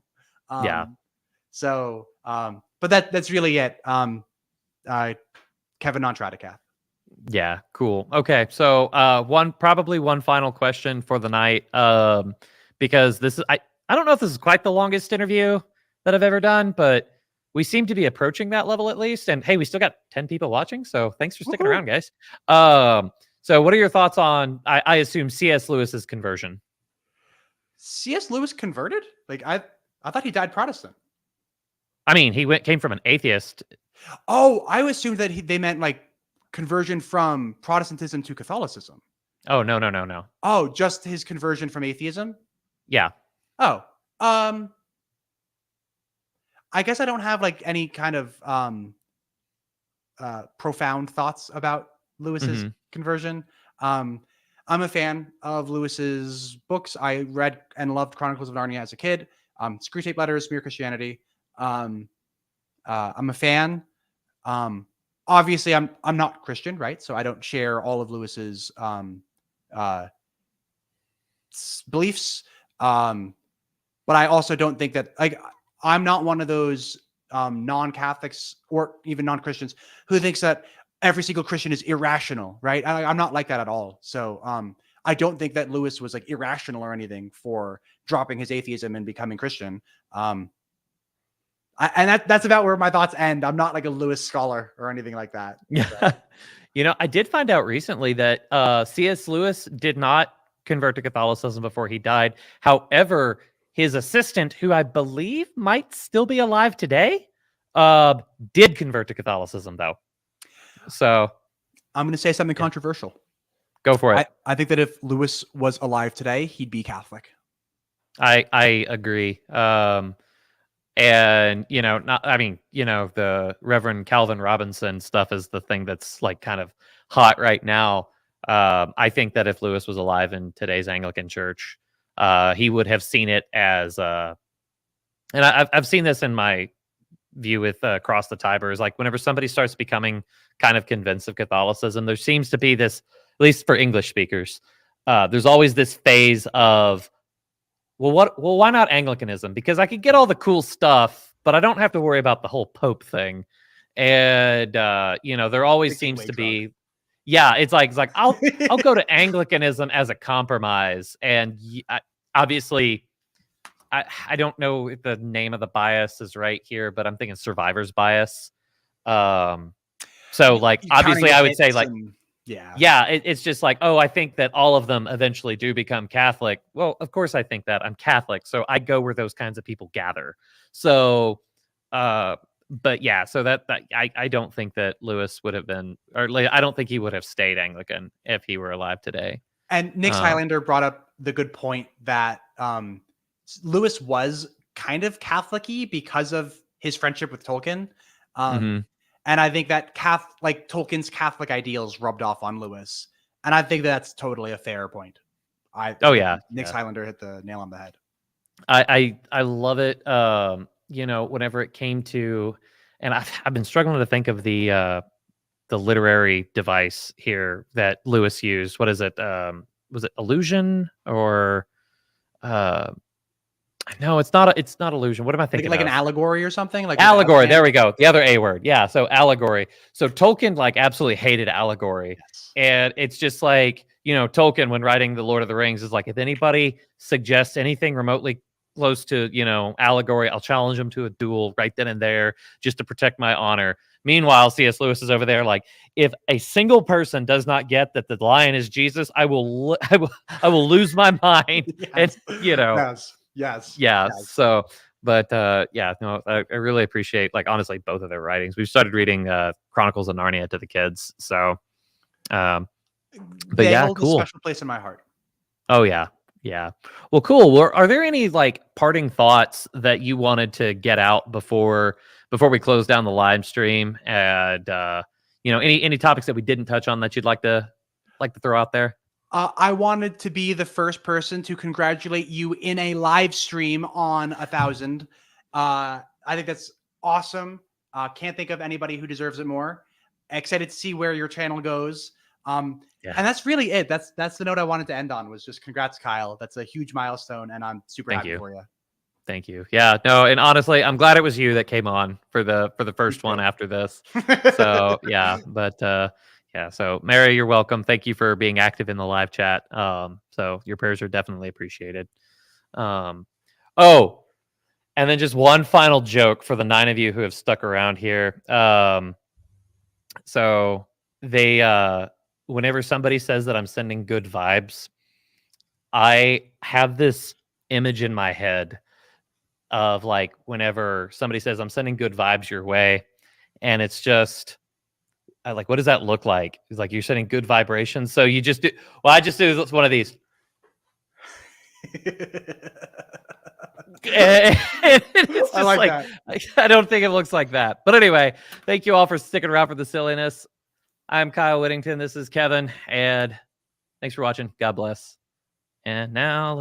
S2: So, but that's really it. Kevin Non-Tradicaf.
S1: Yeah, cool. Okay, so probably one final question for the night, because this is I don't know if this is quite the longest interview that I've ever done, but we seem to be approaching that level at least. And hey, we still got 10 people watching, so thanks for sticking around, guys. So what are your thoughts on, I assume, C.S. Lewis's conversion?
S2: C.S. Lewis converted? Like I thought he died Protestant.
S1: I mean, he came from an atheist.
S2: Oh, I assumed that they meant like conversion from Protestantism to Catholicism.
S1: Oh, no.
S2: Oh, just his conversion from atheism?
S1: Yeah.
S2: Oh, I guess I don't have like any kind of profound thoughts about Lewis's conversion. I'm a fan of Lewis's books. I read and loved Chronicles of Narnia as a kid. Screwtape Letters, Mere Christianity. I'm a fan. Obviously, I'm not Christian, right? So I don't share all of Lewis's beliefs. But I also don't think that, like, I'm not one of those non-Catholics or even non-Christians who thinks that every single Christian is irrational, right? I'm not like that at all. So I don't think that Lewis was like irrational or anything for dropping his atheism and becoming Christian. And that's about where my thoughts end. I'm not like a Lewis scholar or anything like that.
S1: Yeah.
S2: So.
S1: You know, I did find out recently that C.S. Lewis did not convert to Catholicism before he died. However, his assistant, who I believe might still be alive today, did convert to Catholicism, though. So
S2: I'm going to say something controversial.
S1: Go for it.
S2: I think that if Lewis was alive today, he'd be Catholic.
S1: I agree. And, you know, the Reverend Calvin Robinson stuff is the thing that's like kind of hot right now. I think that if Lewis was alive in today's Anglican Church, he would have seen it as, and I've seen this in my view with Cross the Tiber, is like whenever somebody starts becoming kind of convinced of Catholicism, there seems to be this, at least for English speakers, there's always this phase of, well, why not Anglicanism? Because I could get all the cool stuff, but I don't have to worry about the whole Pope thing. And there always seems to be, it's like I'll go to Anglicanism as a compromise. And obviously, I don't know if the name of the bias is right here, but I'm thinking survivor's bias. So like obviously, I would say like. It's just like, oh, I think that all of them eventually do become Catholic. Well, of course I think that. I'm Catholic, so I go where those kinds of people gather. So, but yeah, so that I don't think that Lewis would have been, or I don't think he would have stayed Anglican if he were alive today.
S2: And Nick Highlander brought up the good point that Lewis was kind of Catholic-y because of his friendship with Tolkien. And I think that Tolkien's Catholic ideals rubbed off on Lewis. And I think that's totally a fair point. Nick Highlander hit the nail on the head.
S1: I love it. Whenever it came to, and I've been struggling to think of the literary device here that Lewis used. What is it? Was it illusion or no, it's not illusion. What am I thinking?
S2: Like an allegory or something? Like
S1: allegory. There we go. The other A word. Yeah. So allegory. So Tolkien absolutely hated allegory. Yes. And it's just like, Tolkien, when writing The Lord of the Rings, is like, if anybody suggests anything remotely close to, allegory, I'll challenge them to a duel right then and there just to protect my honor. Meanwhile, C.S. Lewis is over there like, if a single person does not get that the lion is Jesus, I will lose my mind.
S2: Yes.
S1: And,
S2: Yes.
S1: So, but I really appreciate, honestly, both of their writings. We've started reading Chronicles of Narnia to the kids. So,
S2: they hold a special place in my heart.
S1: Oh yeah. Well, cool. Well, are there any parting thoughts that you wanted to get out before we close down the live stream? And any topics that we didn't touch on that you'd like to throw out there?
S2: I wanted to be the first person to congratulate you in a live stream on 1,000. I think that's awesome. Can't think of anybody who deserves it more. Excited to see where your channel goes. And that's really it. That's the note I wanted to end on, was just congrats, Kyle. That's a huge milestone, and I'm super happy for you.
S1: Thank you. Yeah, no, and honestly, I'm glad it was you that came on for the first one after this. So so Mary, you're welcome. Thank you for being active in the live chat. So your prayers are definitely appreciated. And then just one final joke for the 9 of you who have stuck around here. So they, whenever somebody says that I'm sending good vibes, I have this image in my head of whenever somebody says I'm sending good vibes your way, and it's just, what does that look like? It's like, you're sending good vibrations. So you just do, I just do one of these. It's just I that. I don't think it looks like that. But anyway, thank you all for sticking around for the silliness. I'm Kyle Whittington. This is Kevin. And thanks for watching. God bless. And now